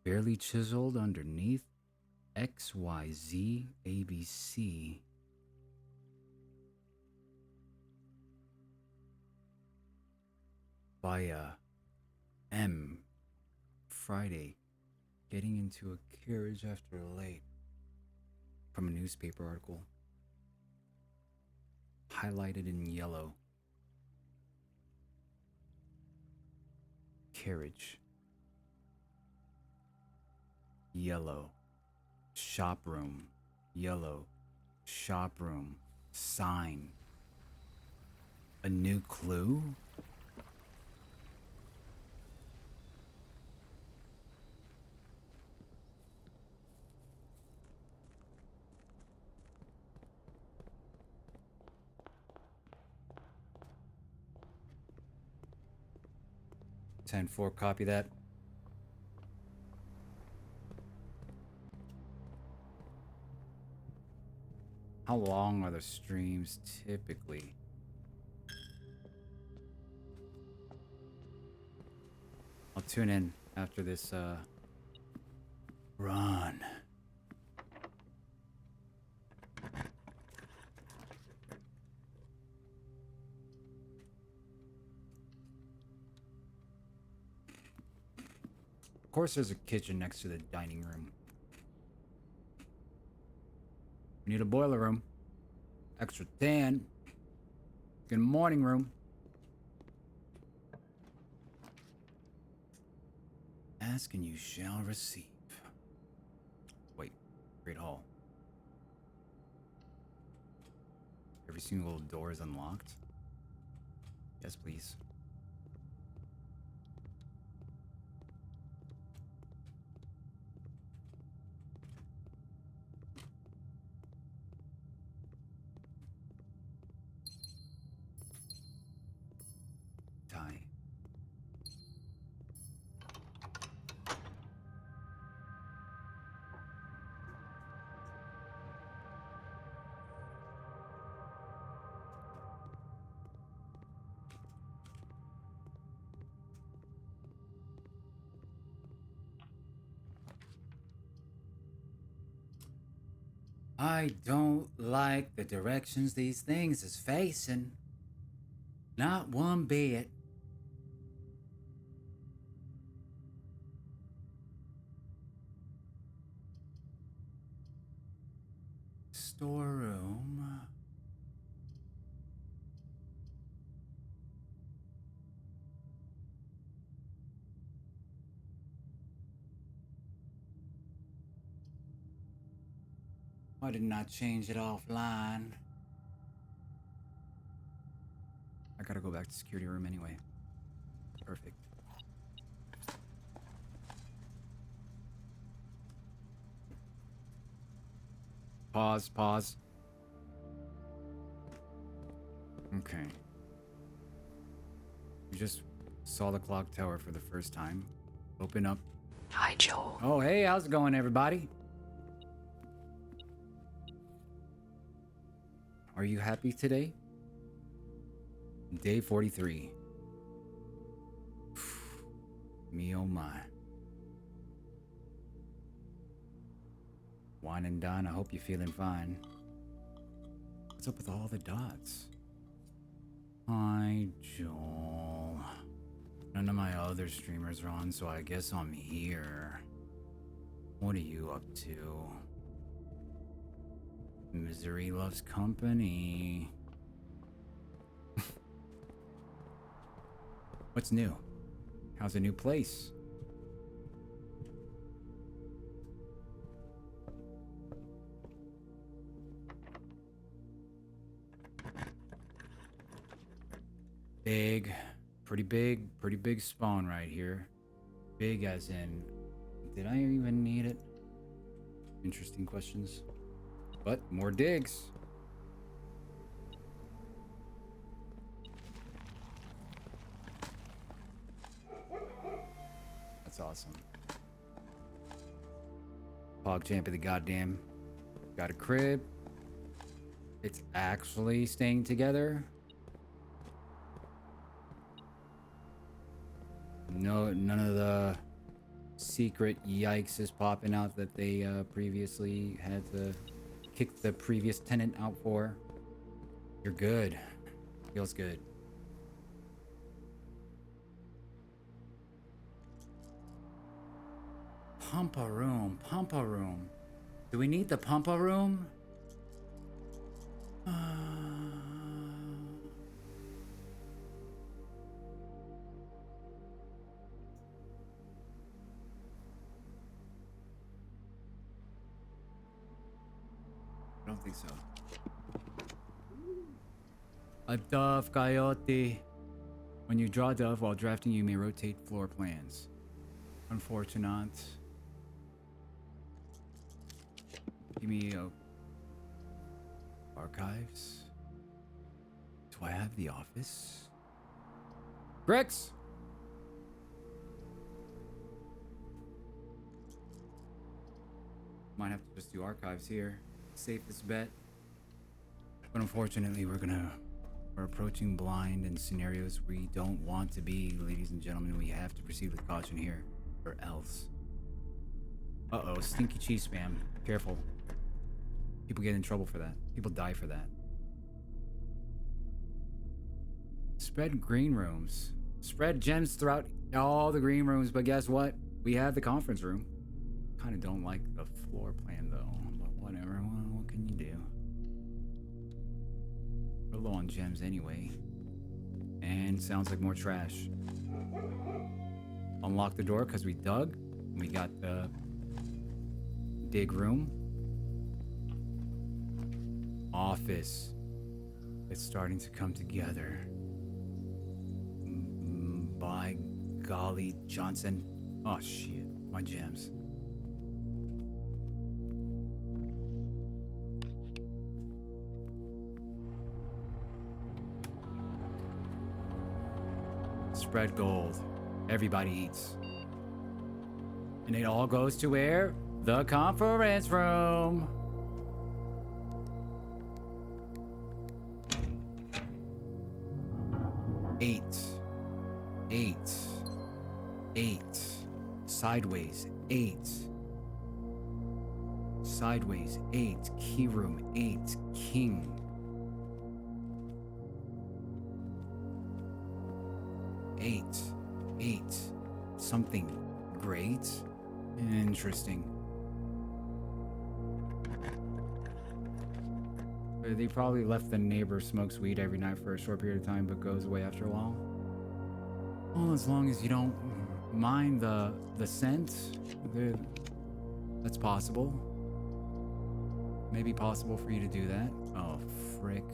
Barely chiseled underneath. XYZ ABC. Via M. Friday. Getting into a carriage after late. From a newspaper article. Highlighted in yellow. Carriage. Yellow. Shop room. Yellow. Shop room. Sign. A new clue? Ten four, copy that. How long are the streams typically? I'll tune in after this run. Of course there's a kitchen next to the dining room. We need a boiler room. Extra 10. Good morning room. Ask and you shall receive. Great hall. Every single door is unlocked. Yes, please. Die. I don't like the directions these things is facing. Not one bit. Storeroom. Why didn't I change it offline? I gotta go back to security room anyway. Perfect. Pause. Okay. We just saw the clock tower for the first time. Open up. Hi, Joel. Oh, hey, how's it going, everybody? Are you happy today? Day 43. Me oh my. Wine and dine, I hope you're feeling fine. What's up with all the dots? Hi, Joel. None of my other streamers are on, so I guess I'm here. What are you up to? Misery loves company. What's new? How's the new place? Pretty big spawn right here. Big as in, did I even need it? Interesting questions. But more digs. That's awesome. PogChamp of the goddamn. Got a crib. It's actually staying together. No, none of the secret yikes is popping out that they previously had to kick the previous tenant out for. You're good. Feels good. Pumpa room. Do we need the pumpa room? I don't think so. A dove, coyote. When you draw dove while drafting, you may rotate floor plans. Unfortunate. Give me archives. Do I have the office? Grex! Might have to just do archives here. Safest bet. But unfortunately, we're approaching blind in scenarios we don't want to be, ladies and gentlemen. We have to proceed with caution here, or else. Uh-oh, stinky cheese spam. Careful. People get in trouble for that. People die for that. Spread green rooms. Spread gems throughout all the green rooms, but guess what? We have the conference room. Kind of don't like the floor plan though, but whatever. What can you do? We're low on gems anyway. And sounds like more trash. Unlock the door because we dug. We got the dig room. office. It's starting to come together. By golly, Johnson. Oh shit, my gems. Spread gold. Everybody eats. And it all goes to where? The conference room. Eight. Sideways, 8. Sideways, 8. Key room, 8. King. 8. Something great. Interesting. They probably left the neighbor smokes weed every night for a short period of time, but goes away after a while. Well, as long as you don't mind the scent, that's possible. Maybe possible for you to do that. Oh, frick.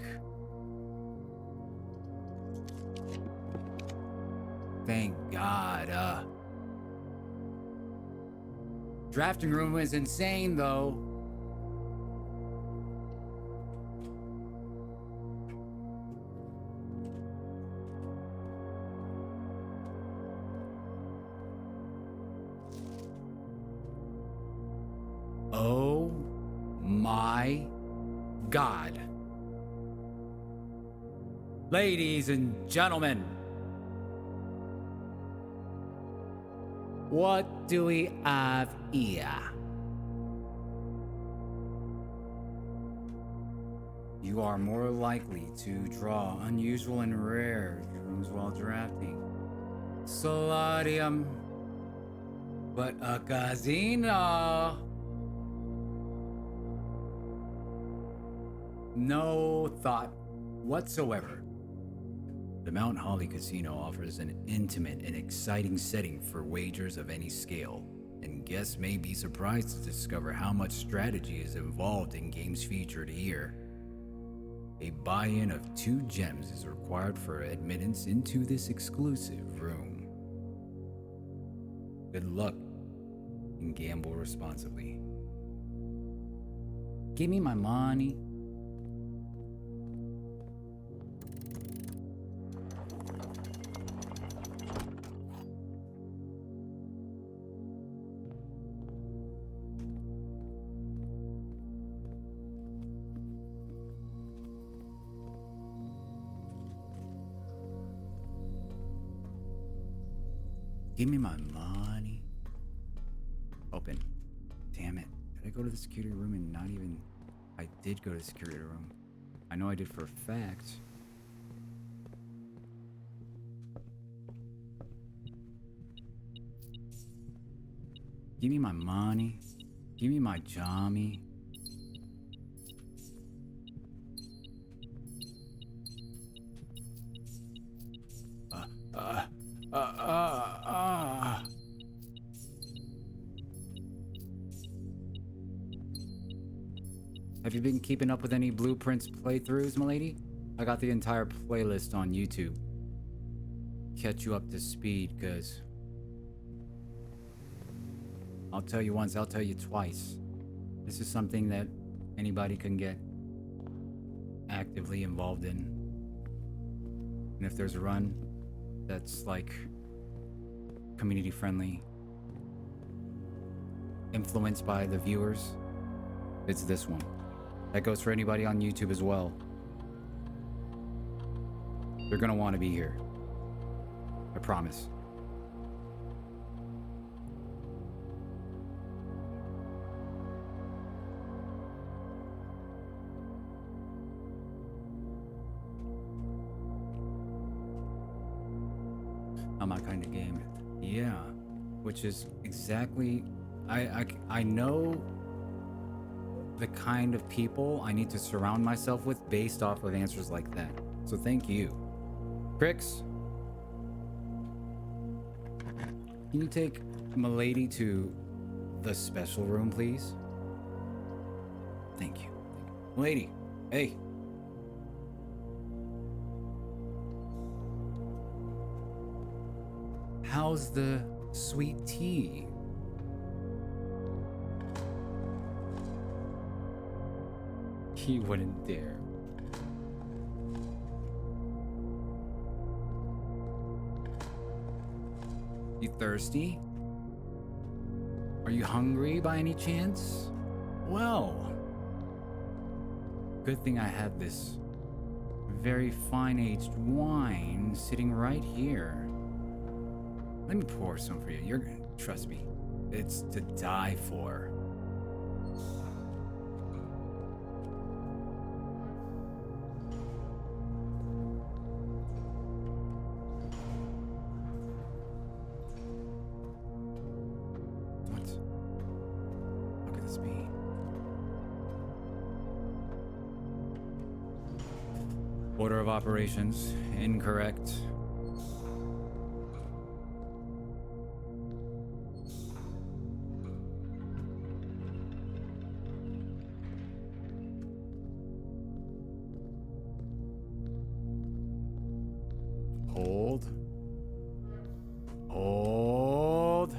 Thank God. Drafting room is insane, though. Oh my God. Ladies and gentlemen, what do we have here? You are more likely to draw unusual and rare rooms while drafting. Solarium, but a casino. No thought whatsoever. The Mount Holly Casino offers an intimate and exciting setting for wagers of any scale, and guests may be surprised to discover how much strategy is involved in games featured here. A buy-in of 2 gems is required for admittance into this exclusive room. Good luck and gamble responsibly. Give me my money. Give me my money. Open. Damn it. Did I go to the security room and not even... I did go to the security room. I know I did for a fact. Give me my money. Give me my jammy. Have you been keeping up with any Blueprints playthroughs, milady? I got the entire playlist on YouTube. Catch you up to speed, cause I'll tell you once, I'll tell you twice. This is something that anybody can get actively involved in. And if there's a run that's like community friendly, influenced by the viewers, it's this one. That goes for anybody on YouTube as well. They're gonna want to be here. I promise. Not my kind of game. Yeah, which is exactly... I know the kind of people I need to surround myself with based off of answers like that. So thank you. Crix, can you take Milady to the special room, please? Thank you. Milady, Hey. How's the sweet tea? He wouldn't dare. You thirsty? Are you hungry by any chance? Well, good thing I had this very fine aged wine sitting right here. Let me pour some for you. You're gonna trust me. It's to die for. What? How could this be? Order of operations incorrect. Hold. Hold.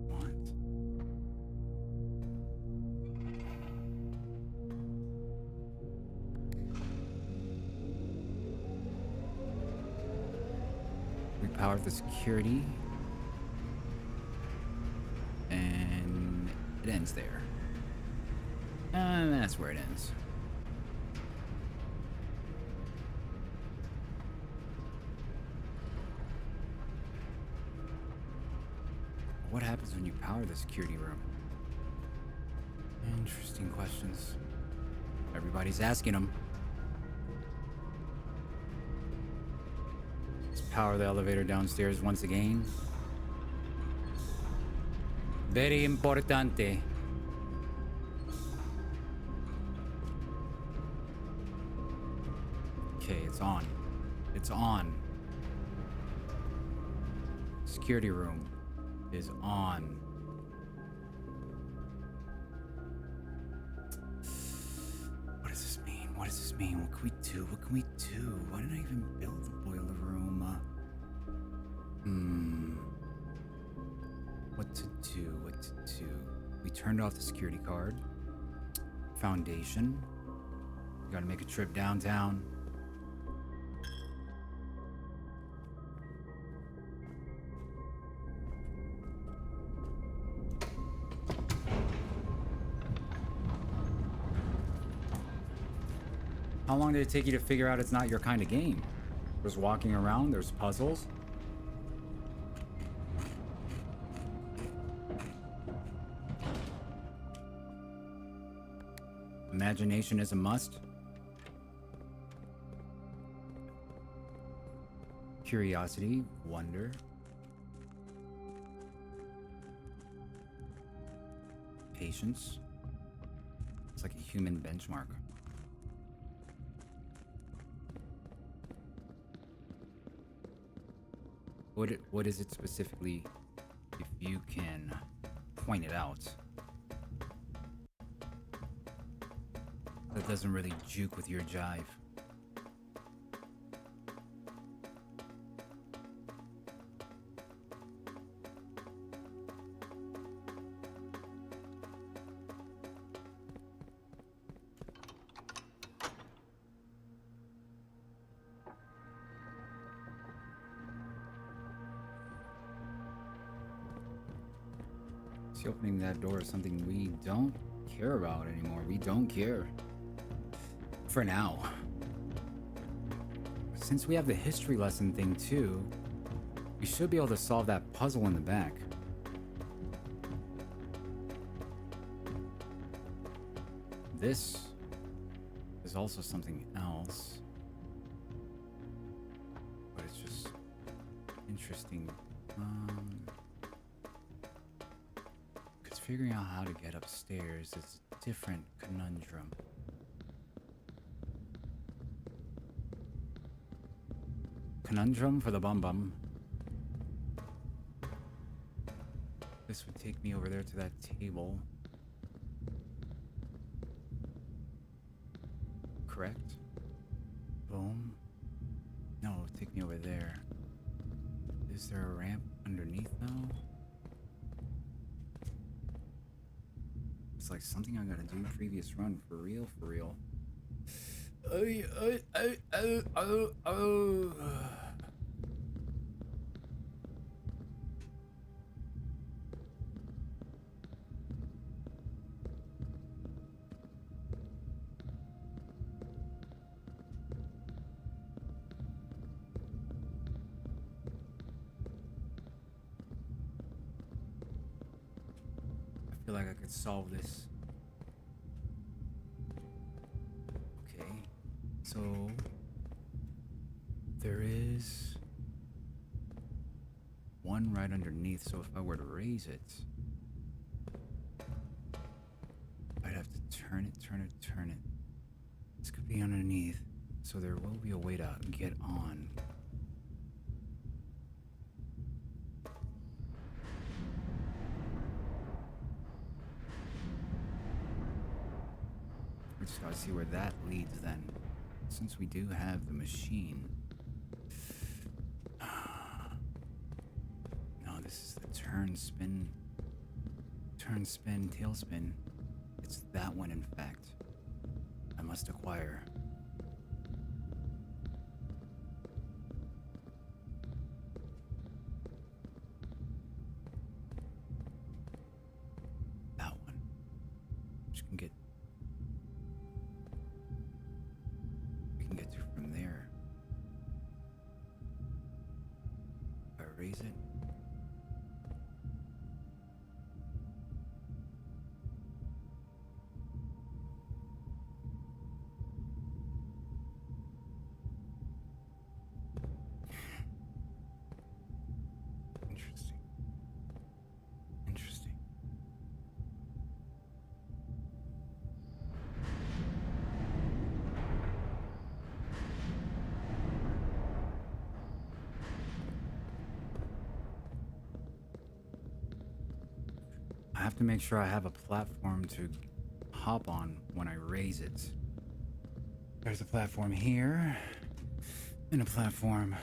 What? We powered the security. And it ends there. And that's where it ends. What happens when you power the security room? Interesting questions. Everybody's asking them. Let's power the elevator downstairs once again. Very importante. Okay, it's on. It's on. Security room is on. What does this mean? What does this mean? What can we do? What can we do? Why did I even build the boiler room? What to do? What to do? We turned off the security card. Foundation. We gotta make a trip downtown. How long did it take you to figure out it's not your kind of game? There's walking around, there's puzzles. Imagination is a must. Curiosity, wonder. Patience. It's like a human benchmark. What is it specifically, if you can point it out? That doesn't really juke with your jive. See, opening that door is something we don't care about anymore. We don't care. For now. Since we have the history lesson thing too, we should be able to solve that puzzle in the back. This is also something else. But it's just interesting. Because figuring out how to get upstairs is a different conundrum. Conundrum for the bum bum. This would take me over there to that table. Correct? Boom. No, it would take me over there. Is there a ramp underneath though? It's like something I gotta do previous run for real, for real. I feel like I could solve this. Okay, so there is one right underneath, so if I were to raise it, I'd have to turn it, turn it, turn it. This could be underneath, so there will be a way to get on. We just gotta see where that leads then. Since we do have the machine. No, this is the turn, spin, tail spin. It's that one, in fact. I must acquire. That one. Which can get. We can get to from there. If I raise it. Interesting. Interesting. I have to make sure I have a platform to hop on when I raise it. There's a platform here, and a platform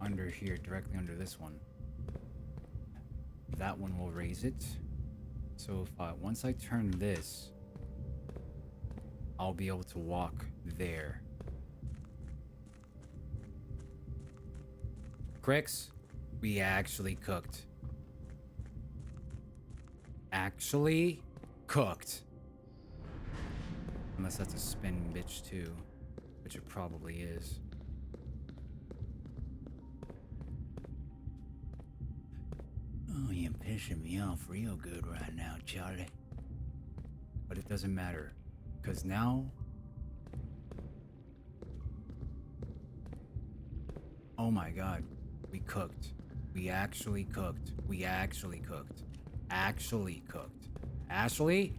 under here, directly under this one. That one will raise it. So if once I turn this, I'll be able to walk there. Crix, we actually cooked. Actually cooked. Unless that's a spin bitch too, which it probably is. Oh, you're pissing me off real good right now, Charlie. But it doesn't matter, because now... Oh my god, we cooked. We actually cooked. We actually cooked. Actually cooked. Ashley?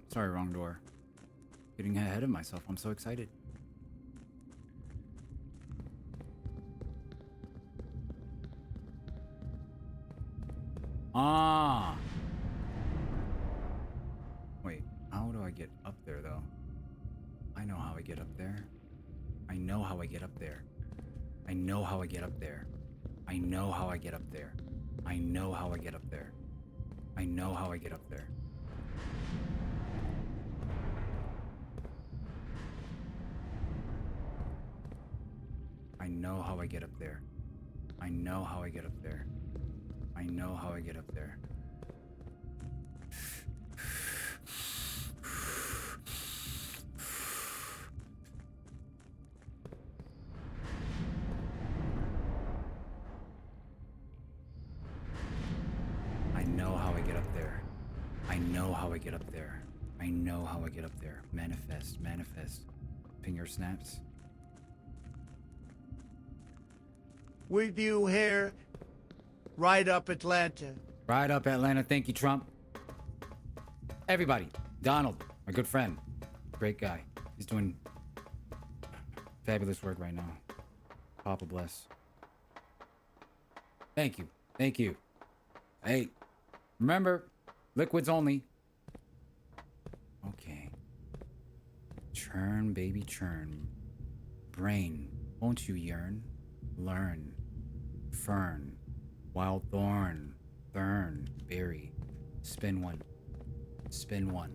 Sorry, wrong door. Getting ahead of myself. I'm so excited. Ah! Wait, how do I get up there, though? I know how I get up there. I know how I get up there. I know how I get up there. I know how I get up there. I know how I get up there. I know how I get up there. I know how I get up there. I know how I get up there. I know how I get up there. I know how I get up there. I know how I get up there. I know how I get up there. Manifest, manifest. Finger snaps. with you here. Right up Atlanta. Right up Atlanta. Thank you, Trump. Everybody. Donald, my good friend. Great guy. He's doing fabulous work right now. Papa bless. Thank you. Thank you. Hey, remember, liquids only. Okay. Churn, baby, churn. Brain, won't you yearn? Learn. Fern. Wild thorn. Thorn. Berry. Spin one. Spin one.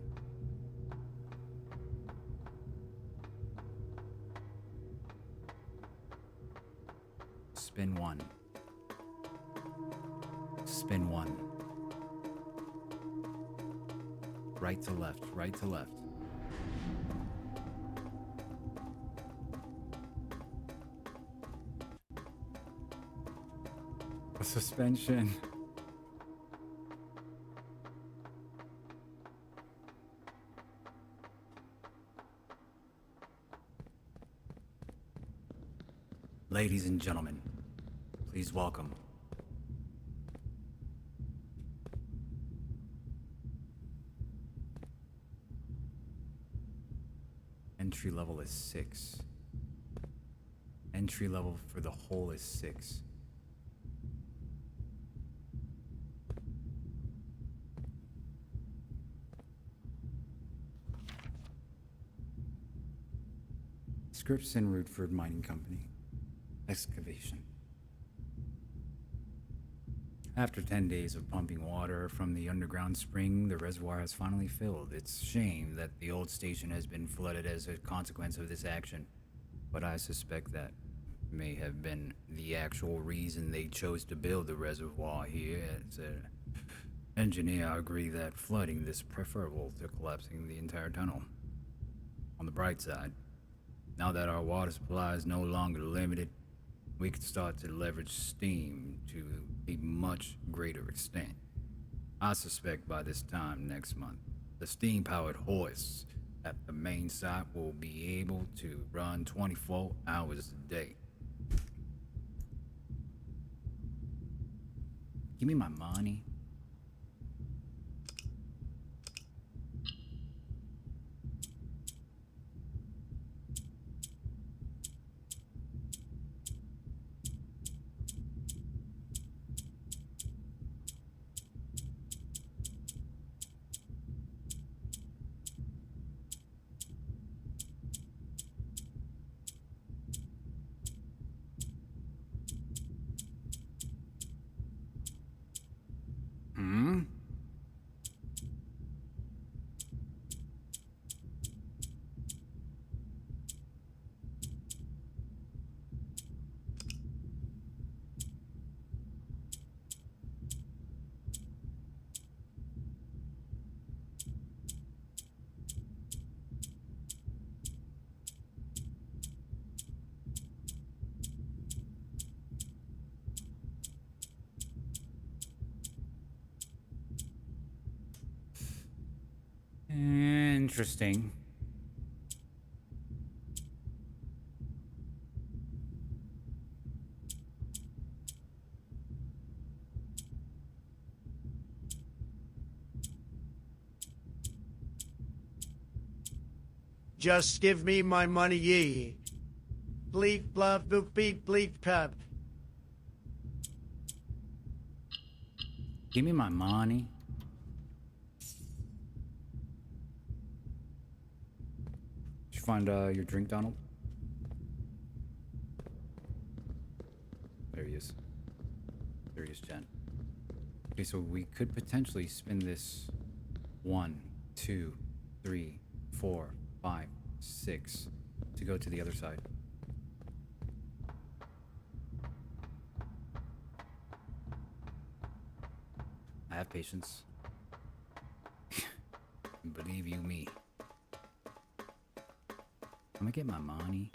Spin one. Spin one. Right to left, right to left. A suspension. Ladies and gentlemen, please welcome entry level is 6. Entry level for the whole is 6. Scripps and Rootford Mining Company. Excavation. After 10 days of pumping water from the underground spring, the reservoir has finally filled. It's a shame that the old station has been flooded as a consequence of this action, but I suspect that may have been the actual reason they chose to build the reservoir here. As an engineer, I agree that flooding is preferable to collapsing the entire tunnel. On the bright side, now that our water supply is no longer limited, we could start to leverage steam to a much greater extent. I suspect by this time next month, the steam-powered hoists at the main site will be able to run 24 hours a day. Give me my money. Interesting. Just give me my money, ye. Bleep, bluff, boop, beep, bleep, pub. Give me my money. Did you find your drink, Donald? There he is. There he is, Jen. Okay, so we could potentially spin this 1, 2, 3, 4, 5, 6 to go to the other side. I have patience. Believe you me. I'm gonna get my money.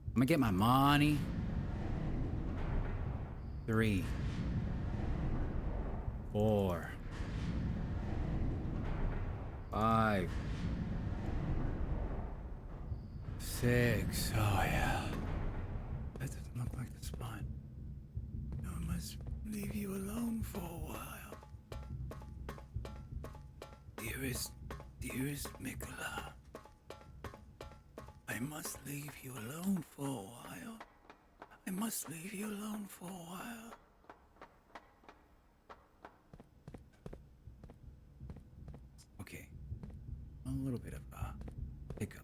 I'm gonna get my money. 3, 4, 5, 6. Oh, yeah. That doesn't look like the spot. I must leave you alone for a while. Dearest Mikola, I must leave you alone for a while. I must leave you alone for a while. Okay. A little bit of hiccup.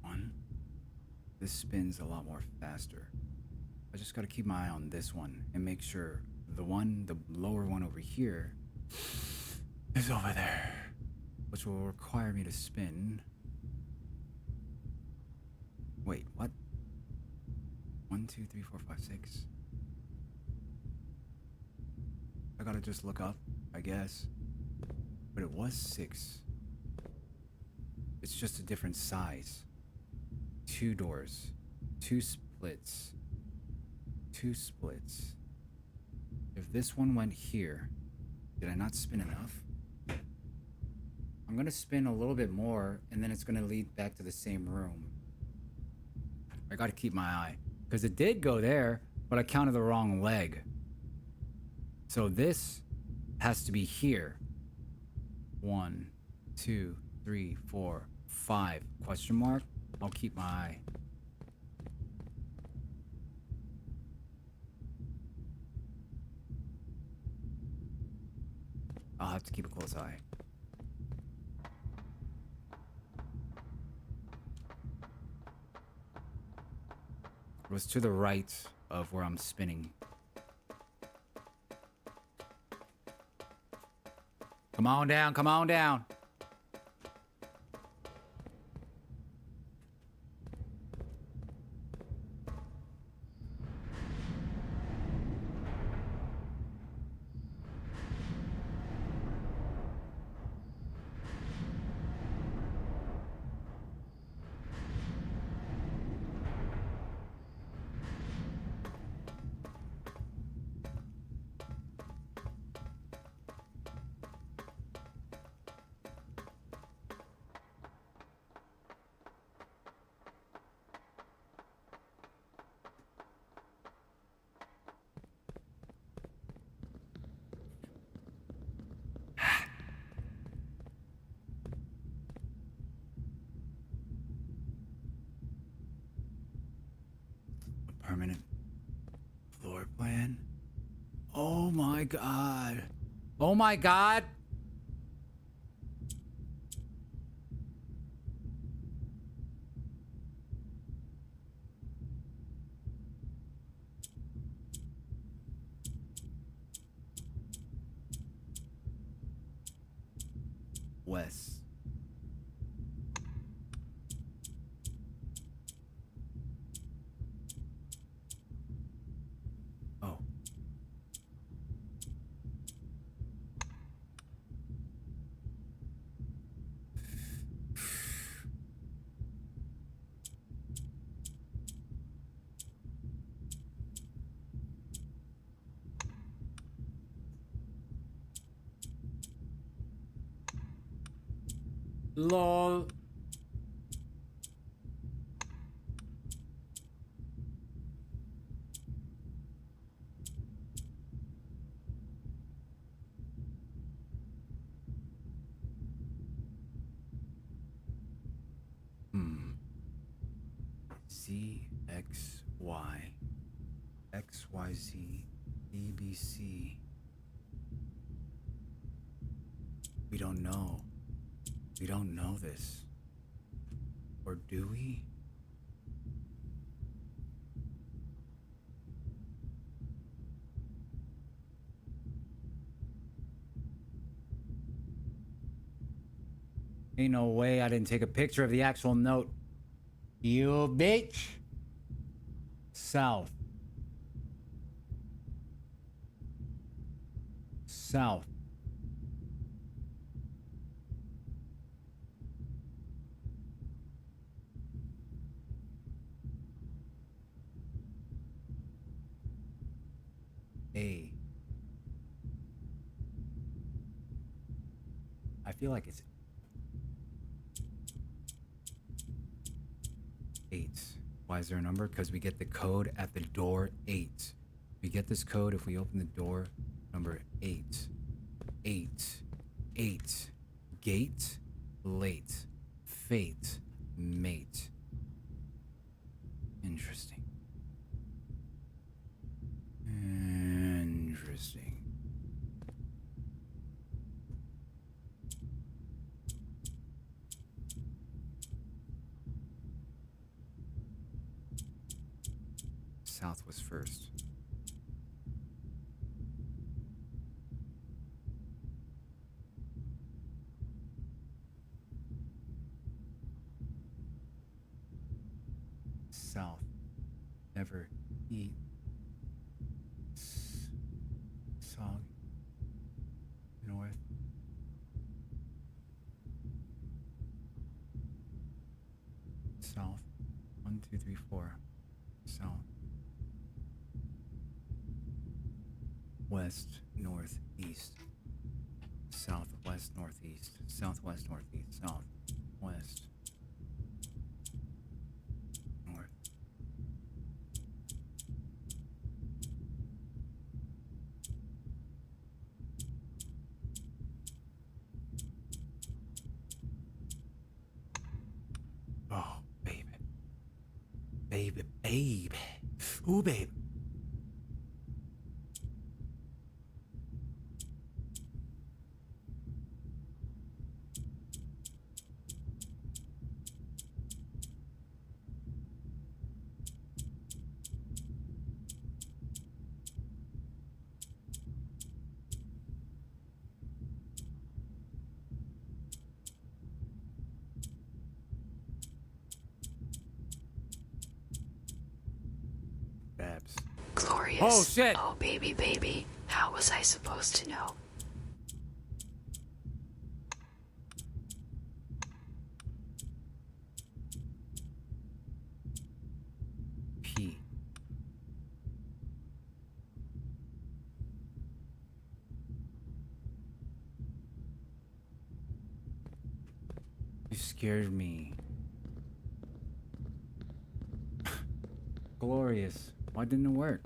One. This spins a lot more faster. I just gotta keep my eye on this one and make sure the lower one over here is over there, which will require me to spin. Wait, what? 1, 2, 3, 4, 5, 6. I gotta just look up, I guess. But it was 6. It's just a different size. 2 doors, 2 splits. 2 splits. If this one went here, did I not spin enough? I'm gonna spin a little bit more, and then it's gonna lead back to the same room. I gotta keep my eye, because it did go there, but I counted the wrong leg. So this has to be here. 1, 2, 3, 4, 5. Question mark? I'll keep my eye. I'll have to keep a close eye. It was to the right of where I'm spinning. Come on down, come on down. Permanent floor plan. Oh my god. Oh my god. Wes. Oh. Lol. Z, X, Y. X, Y, Z. E, B, C. We don't know. We don't know this. Or do we? Ain't no way I didn't take a picture of the actual note. You bitch. South. South. A. feel like it's 8. Why is there a number? Because we get the code at the door 8. We get this code if we open the door number 8. 8. 8. Gate. Late. Fate. Mate. Interesting. Interesting. South was first. South. Never eat. Sog. North. South. 1, 2, 3, 4. South. West, north, east. Southwest, northeast. Southwest, northeast. South. West. North. Oh, baby. Baby, baby. Ooh, baby. Babs. Glorious. Oh, shit. Oh, baby, baby. How was I supposed to know? P. You scared me. Glorious. Why didn't it work?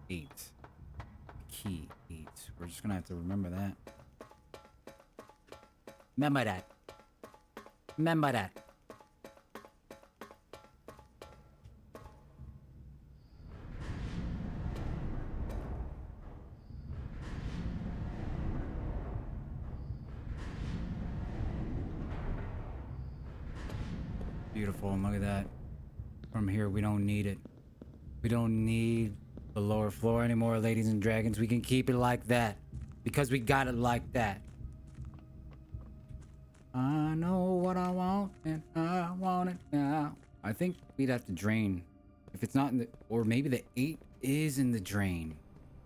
Eight. Key 8. We're just gonna have to remember that. Remember that. Remember that. Beautiful, and look at that. From here, we don't need it. We don't need the lower floor anymore, ladies and dragons. We can keep it like that. Because we got it like that. I know what I want, and I want it now. I think we'd have to drain. If it's not in the... Or maybe the 8 is in the drain.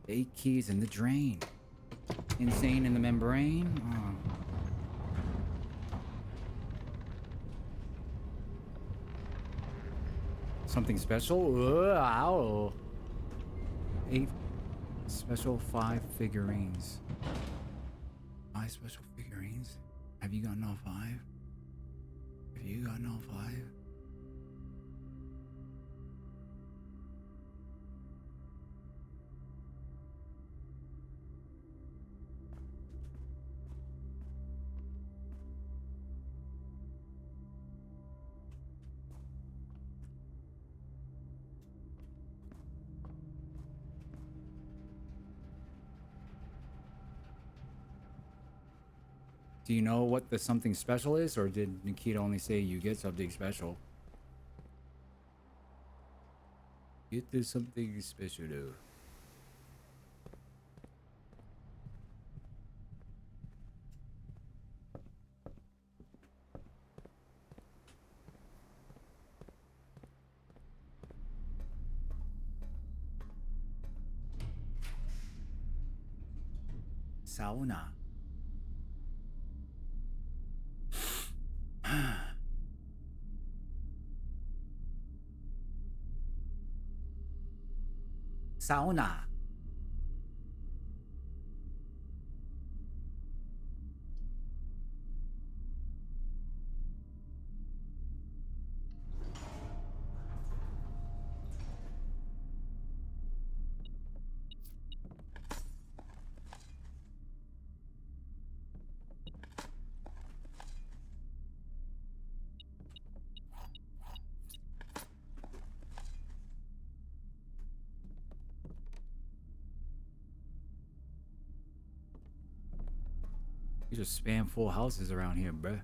The 8 keys in the drain. Insane in the membrane? Oh. Something special? Wow. 8 special 5 figurines. 5 special figurines? Have you gotten all 5? Have you gotten all 5? Do you know what the something special is, or did Nikita only say you get something special? Get this something special. Sauna. Sauna. You just spam full houses around here, bruh.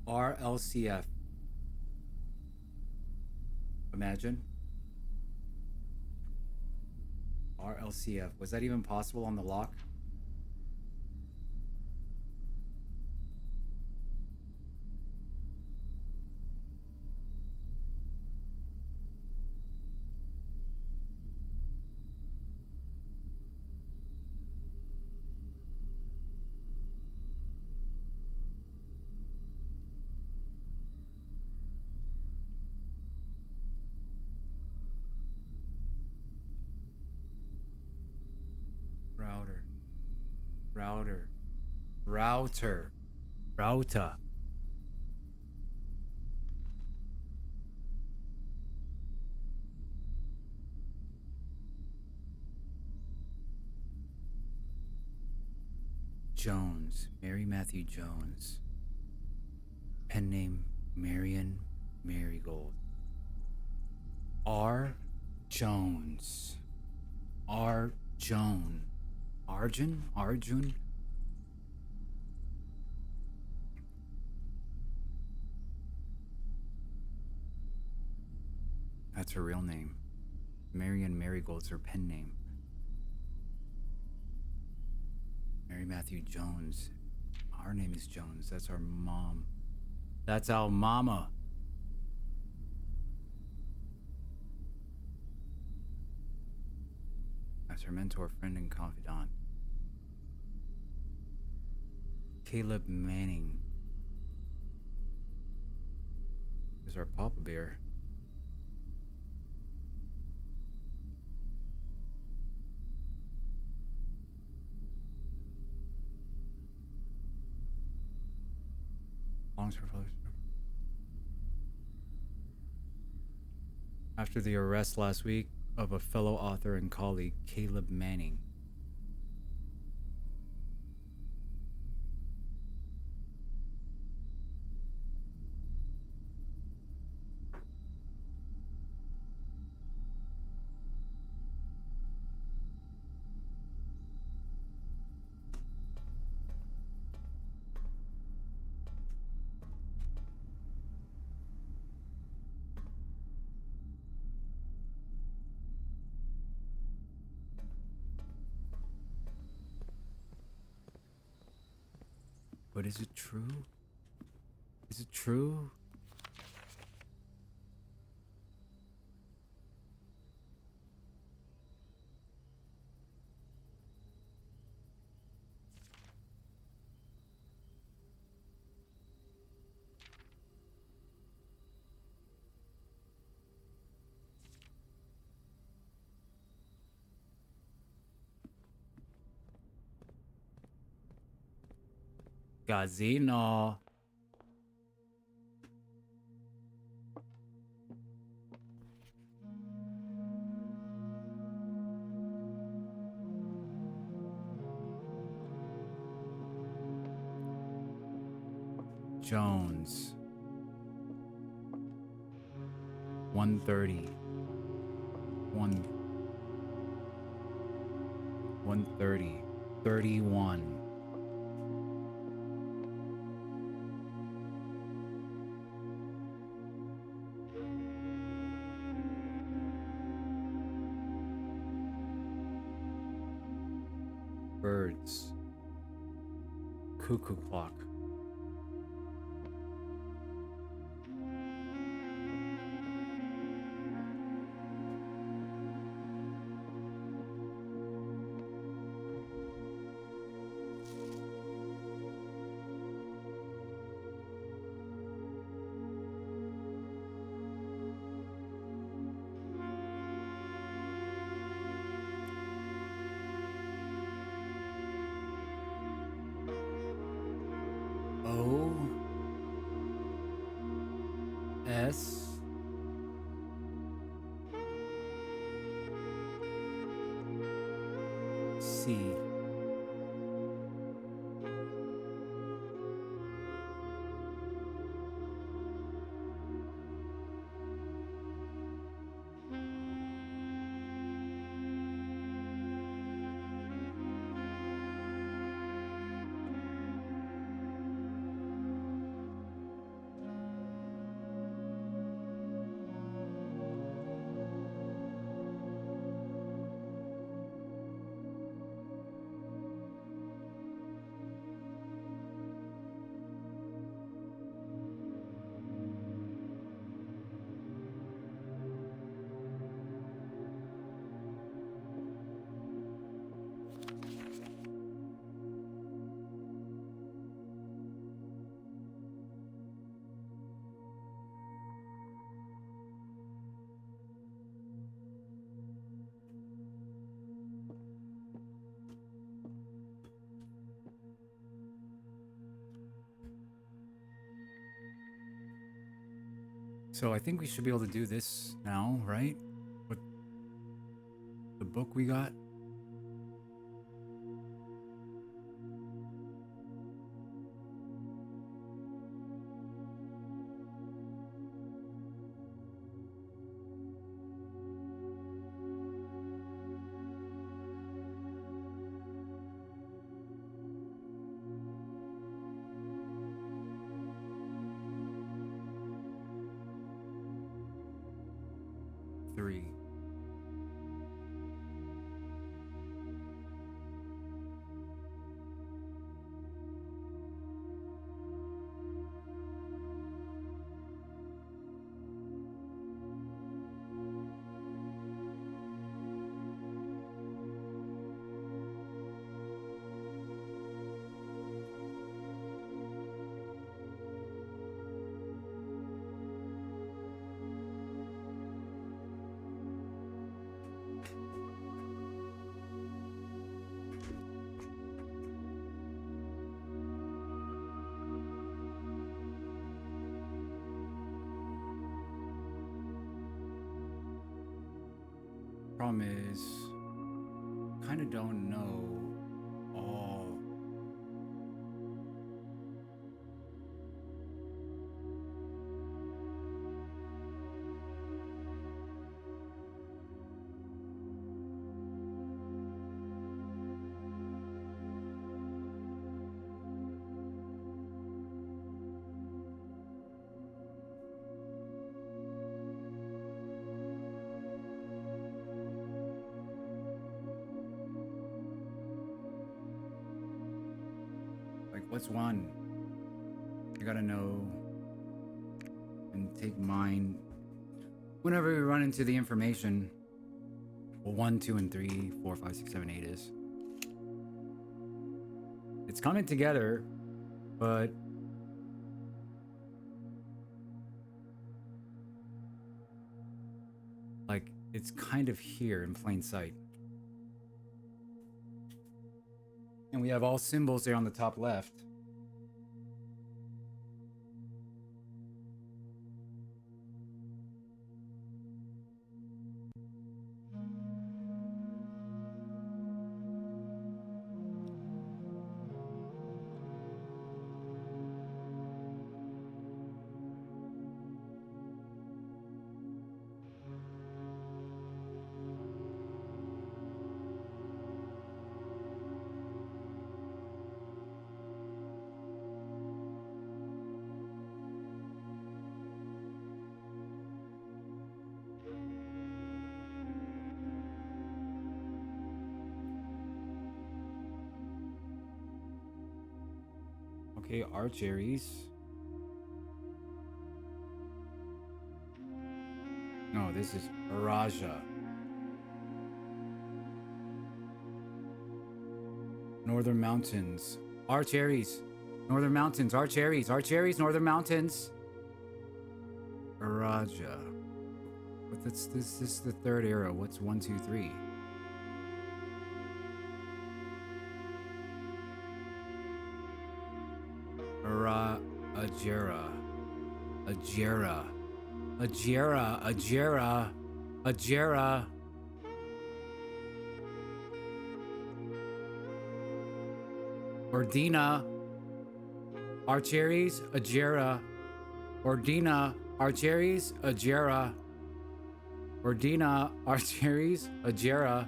RLCF. Imagine. RLCF. Was that even possible on the lock? Router. Router. Router. Router. Jones. Mary Matthew Jones. Pen name Marion Marigold. R. Jones. R. Joan. Arjun? Arjun? That's her real name. Marion Marigold's her pen name. Mary Matthew Jones. Our name is Jones. That's our mom. That's our mama. That's her mentor, friend, and confidant. Caleb Manning is our Papa Bear. After the arrest last week of a fellow author and colleague, Caleb Manning. But is it true? Is it true? Casino. Jones. 130. 130. 31. Birds. Cuckoo clock. O S C So I think we should be able to do this now, right? What the book we got? Three. Problem is, kind of don't know all. Like, what's one? I gotta know and take mine. Whenever we run into the information, well, 1, 2, and 3, 4, 5, 6, 7, 8 is. It's coming together, but like it's kind of here in plain sight. And we have all symbols there on the top left. Okay, Archeries. No, this is Araja. Northern Mountains. Archeries. Northern Mountains. Archeries. Archeries. Northern Mountains. Araja. But this is the third arrow. What's 1, 2, 3? Ajera. Ajera. Ajera. Ajera. Ajera. Ordina. Archeries. Ajera. Ordina. Archeries. Ajera. Ordina. Archeries. Ajera.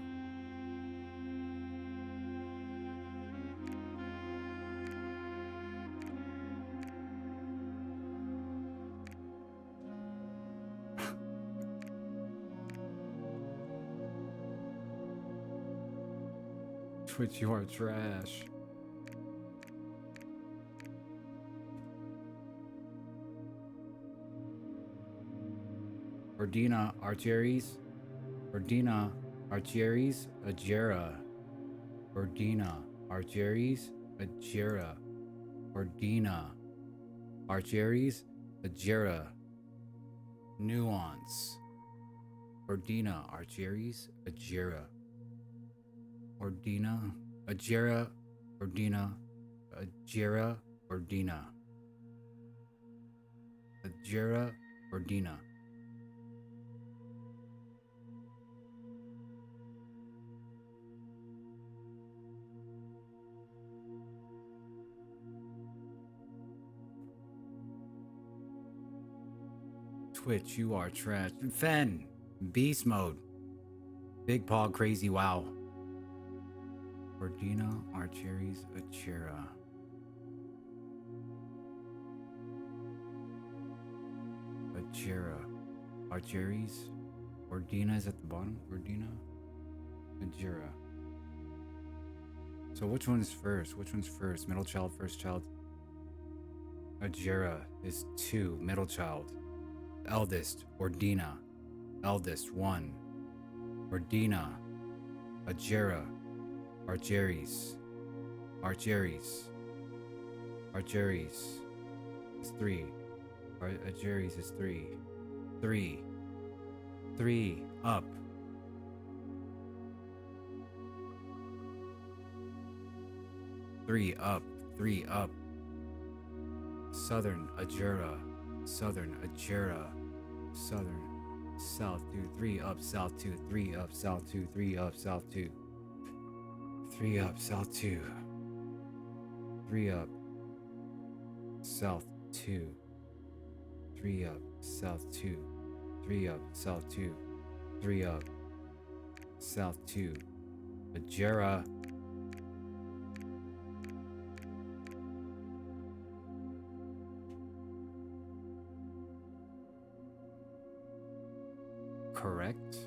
Twitch, you are trash. Ordina Archeries. Ordina Archeries Ajera. Ordina Archeries Ajera. Ordina Archeries Ajera. Nuance. Ordina Archeries Ajera. Ordina, Ajera, Ordina, Ajera, Ordina. Ajera, Ordina. Twitch, you are trash. Fen, beast mode. Big Paw, crazy wow. Ordina, Archeries, Achira. Achira. Archeries. Ordina is at the bottom. Ordina. Ajira. So which one's first? Which one's first? Middle child, first child? Ajira is 2. Middle child. Eldest. Ordina. Eldest 1. Ordina. Ajira. Archeries. Archeries. Archeries is 3. Archeries is 3. 3. 3 up. 3 up. 3 up. Southern Ajira. Southern Ajira. Southern. South 2. 3 up. South 2. 3 up. South 2. 3 up. South 2. 3 up. South 2. 3 up. South 2. 3 up. South 2. 3 up. South 2. 3 up. South 2. Ajira. Correct.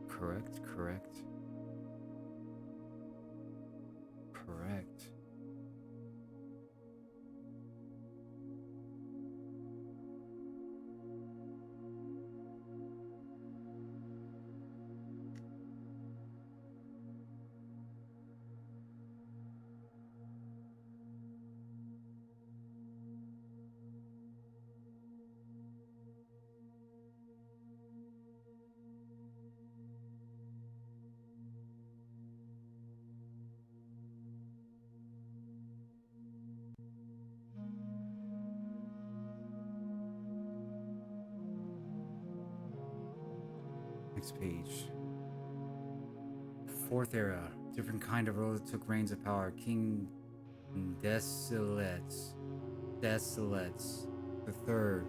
Correct, correct. Correct. Next page. Fourth era. Different kind of ruler took reigns of power. King Desolates. Desolates. The third.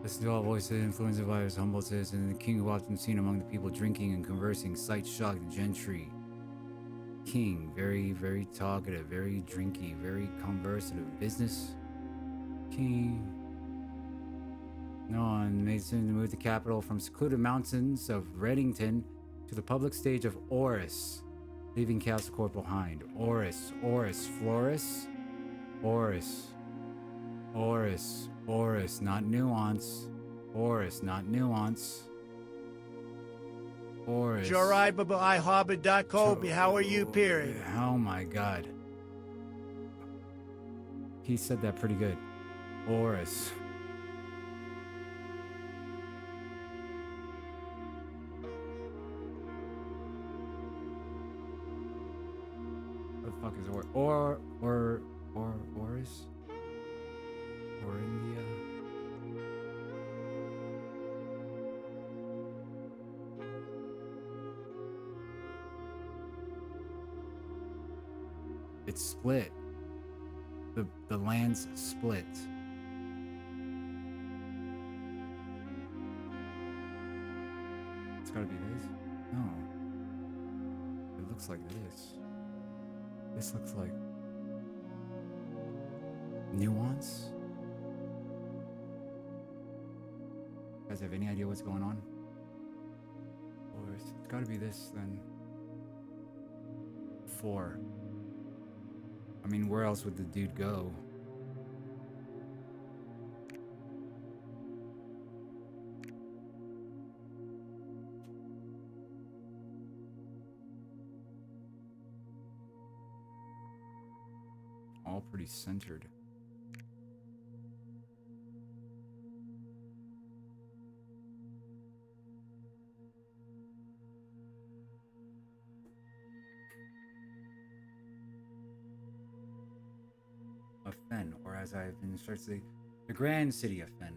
Listen to all voices, influence of virus, humble citizen, and the king who often seen among the people drinking and conversing, sight shocked the gentry. King, very, very talkative, very drinky, very conversative. Business. King. No one made soon to move the capital from secluded mountains of Reddington to the public stage of Oris, leaving Castle Court behind. Oris, Floris, Oris, not nuance. Oris, not nuance. Oris. Jorai Babai Hobbit Kobe. How are you, period? Oh my god. He said that pretty good. Oris. What the fuck is Oris? Or India? It's split. The land's split. It's gotta be this? No. It looks like this. This looks like nuance. You guys have any idea what's going on? Or it's gotta be this then. 4. I mean, where else would the dude go? All pretty centered. of Fen, or as I've been searching, the grand city of Fen.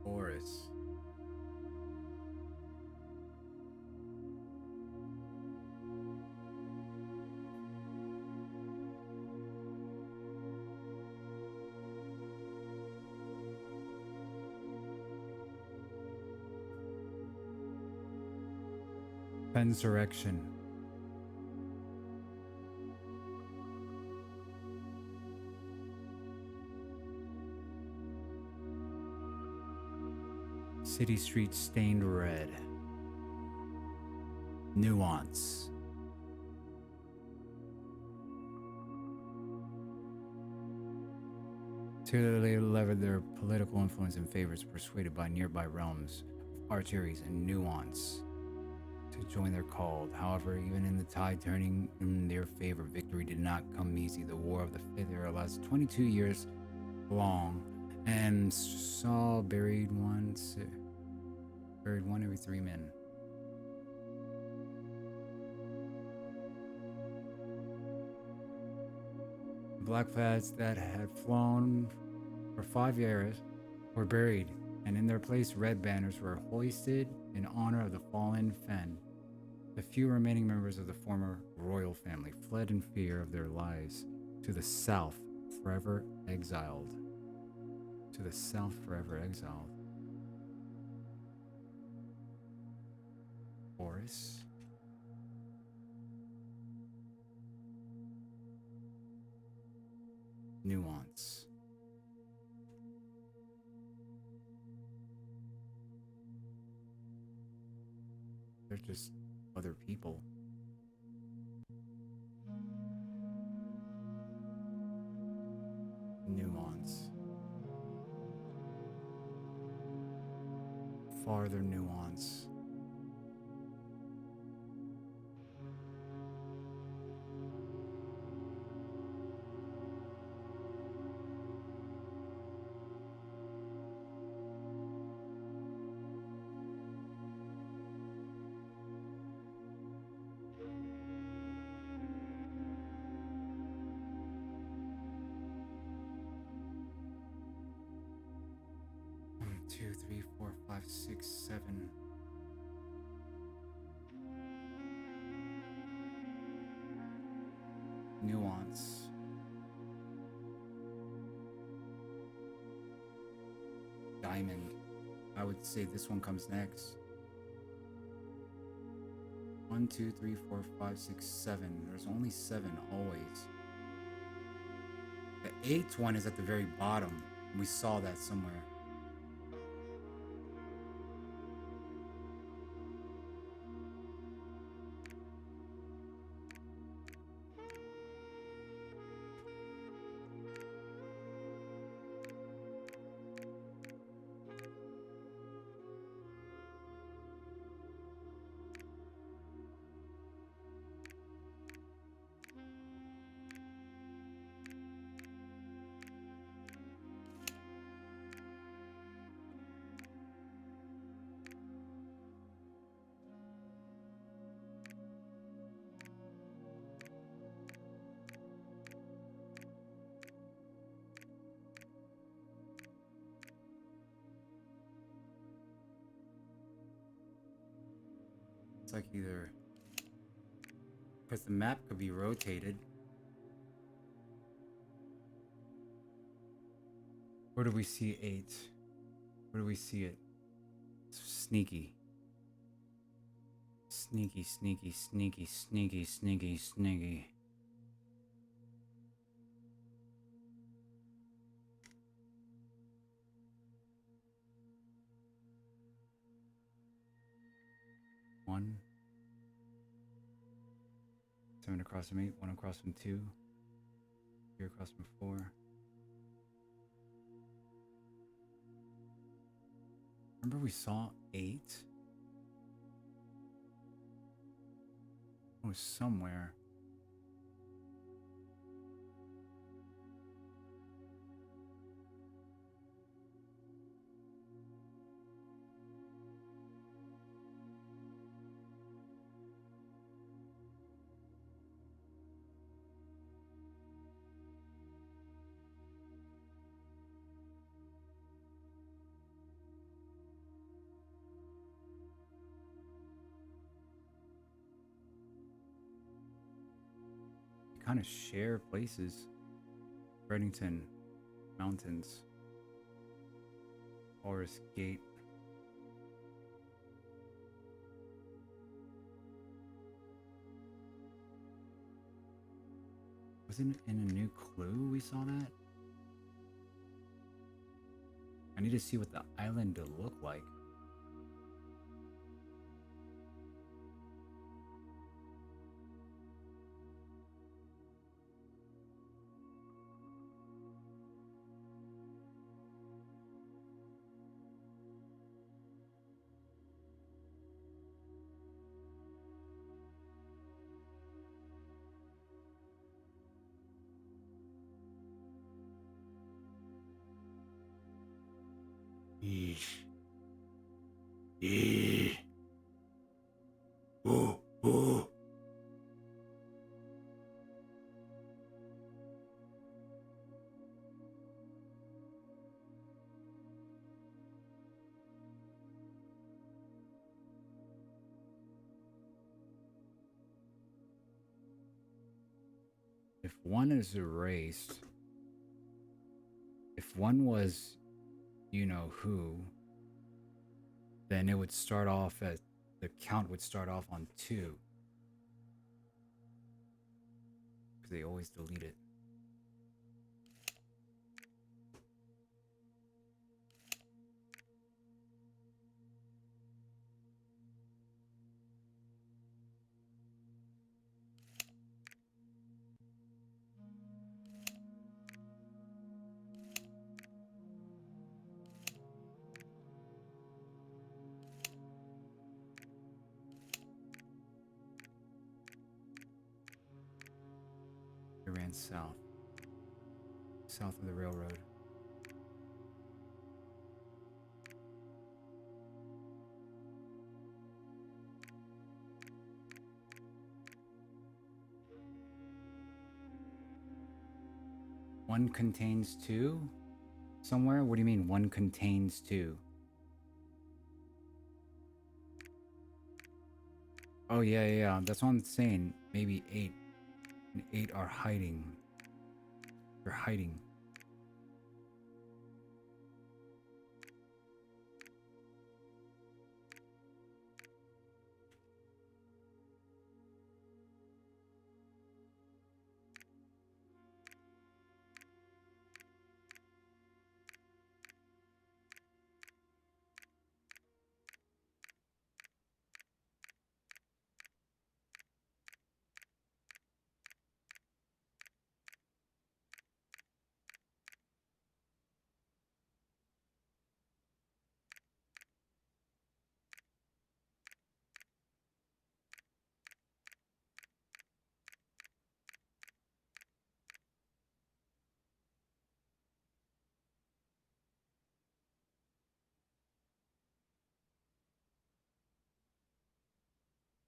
Boris. Insurrection. City streets stained red. Nuance. They levered their political influence and favors, persuaded by nearby realms of Archeries and Nuance to join their cause. However, even in the tide turning in their favor, victory did not come easy. The War of the Fifth Era lasted 22 years long and saw buried one every 3 men. Black Flags that had flown for 5 years were buried, and in their place red banners were hoisted in honor of the fallen Fen. The few remaining members of the former royal family fled in fear of their lives to the south, forever exiled. To the south, forever exiled. Boris? Nuance. They're just other people. Nuance. Farther nuance. Two, three, four, five, six, seven. Nuance. Diamond. I would say this one comes next. 1, 2, 3, 4, 5, 6, 7. There's only 7 always. The 8th one is at the very bottom. We saw that somewhere. It's like either, because the map could be rotated. Where do we see 8? Where do we see it? Sneaky. Sneaky, sneaky, sneaky, sneaky, sneaky, sneaky. One. 7 across from 8, 1 across from 2, 3 across from 4. Remember we saw 8? It was somewhere. Kind of share places. Reddington Mountains, Forest Gate. Wasn't it in a new clue we saw that? I need to see what the island will look like. Yeesh. Yee. Ooh, ooh. If one is erased, if one was you know who, then it would start off at the count would start off on 2. Because they always delete it. It ran south. South of the railroad. One contains 2? Somewhere? What do you mean one contains 2? Oh yeah. That's what I'm saying. Maybe 8. And 8 are hiding. They're hiding.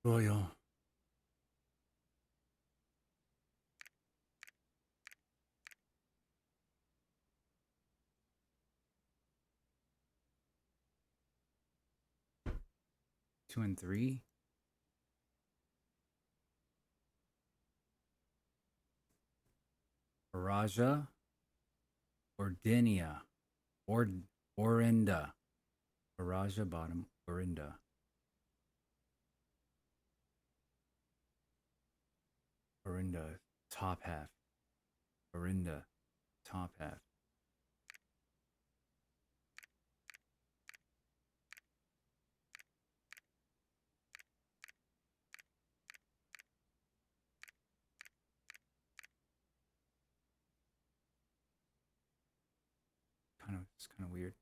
Royal. Two and 3. Araja. Ordinia. Orinda. Araja bottom. Orinda. Orinda. Top half. Orinda. Top half. It's kind of weird.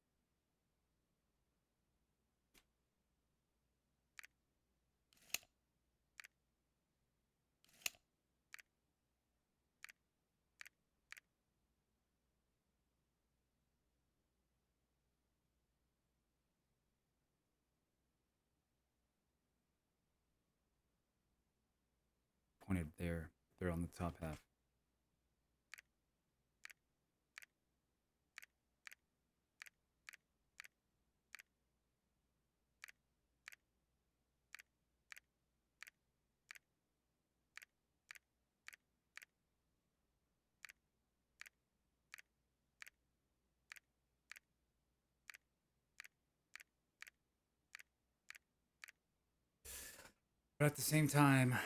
Pointed there. They're on the top half. But at the same time,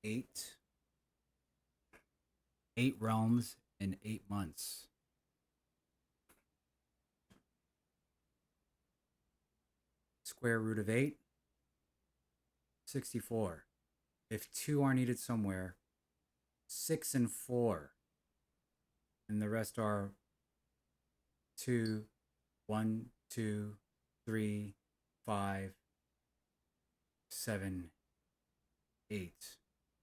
eight realms in 8 months. Square root of 8, 64. If 2 are needed somewhere, 6 and 4. And the rest are 2, 1, 2, 3, 5, 7, 8.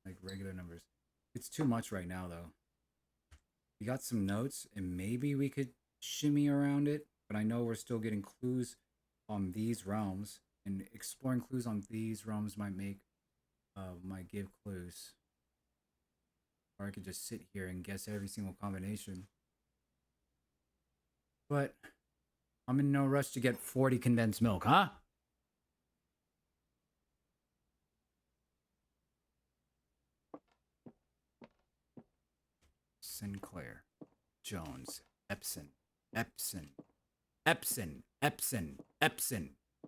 Like regular numbers. It's too much right now, though. We got some notes, and maybe we could shimmy around it, but I know we're still getting clues on these realms, and exploring clues on these realms might give clues. Or I could just sit here and guess every single combination. But I'm in no rush to get 40 condensed milk, huh? Sinclair, Jones, Epson,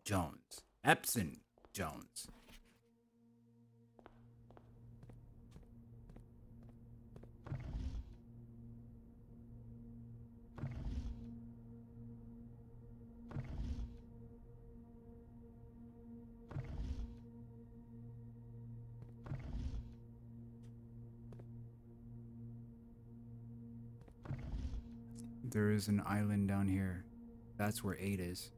Jones, Jones. There is an island down here. That's where 8 is.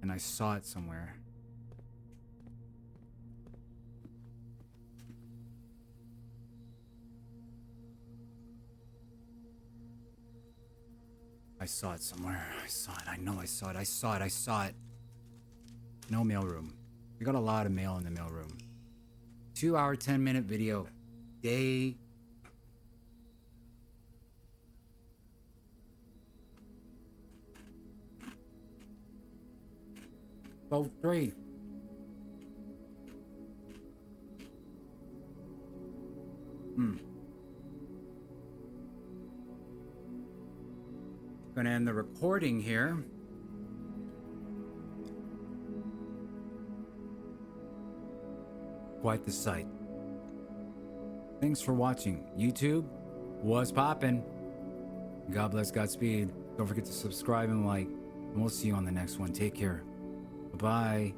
And I saw it somewhere. I saw it somewhere. I saw it. I know I saw it. I saw it. No mailroom. We got a lot of mail in the mailroom. 2-hour, 10-minute video. Day. Both 3. Gonna end the recording here. Quite the sight. Thanks for watching. YouTube, what's poppin'? God bless, Godspeed. Don't forget to subscribe and like. And we'll see you on the next one. Take care. Bye-bye.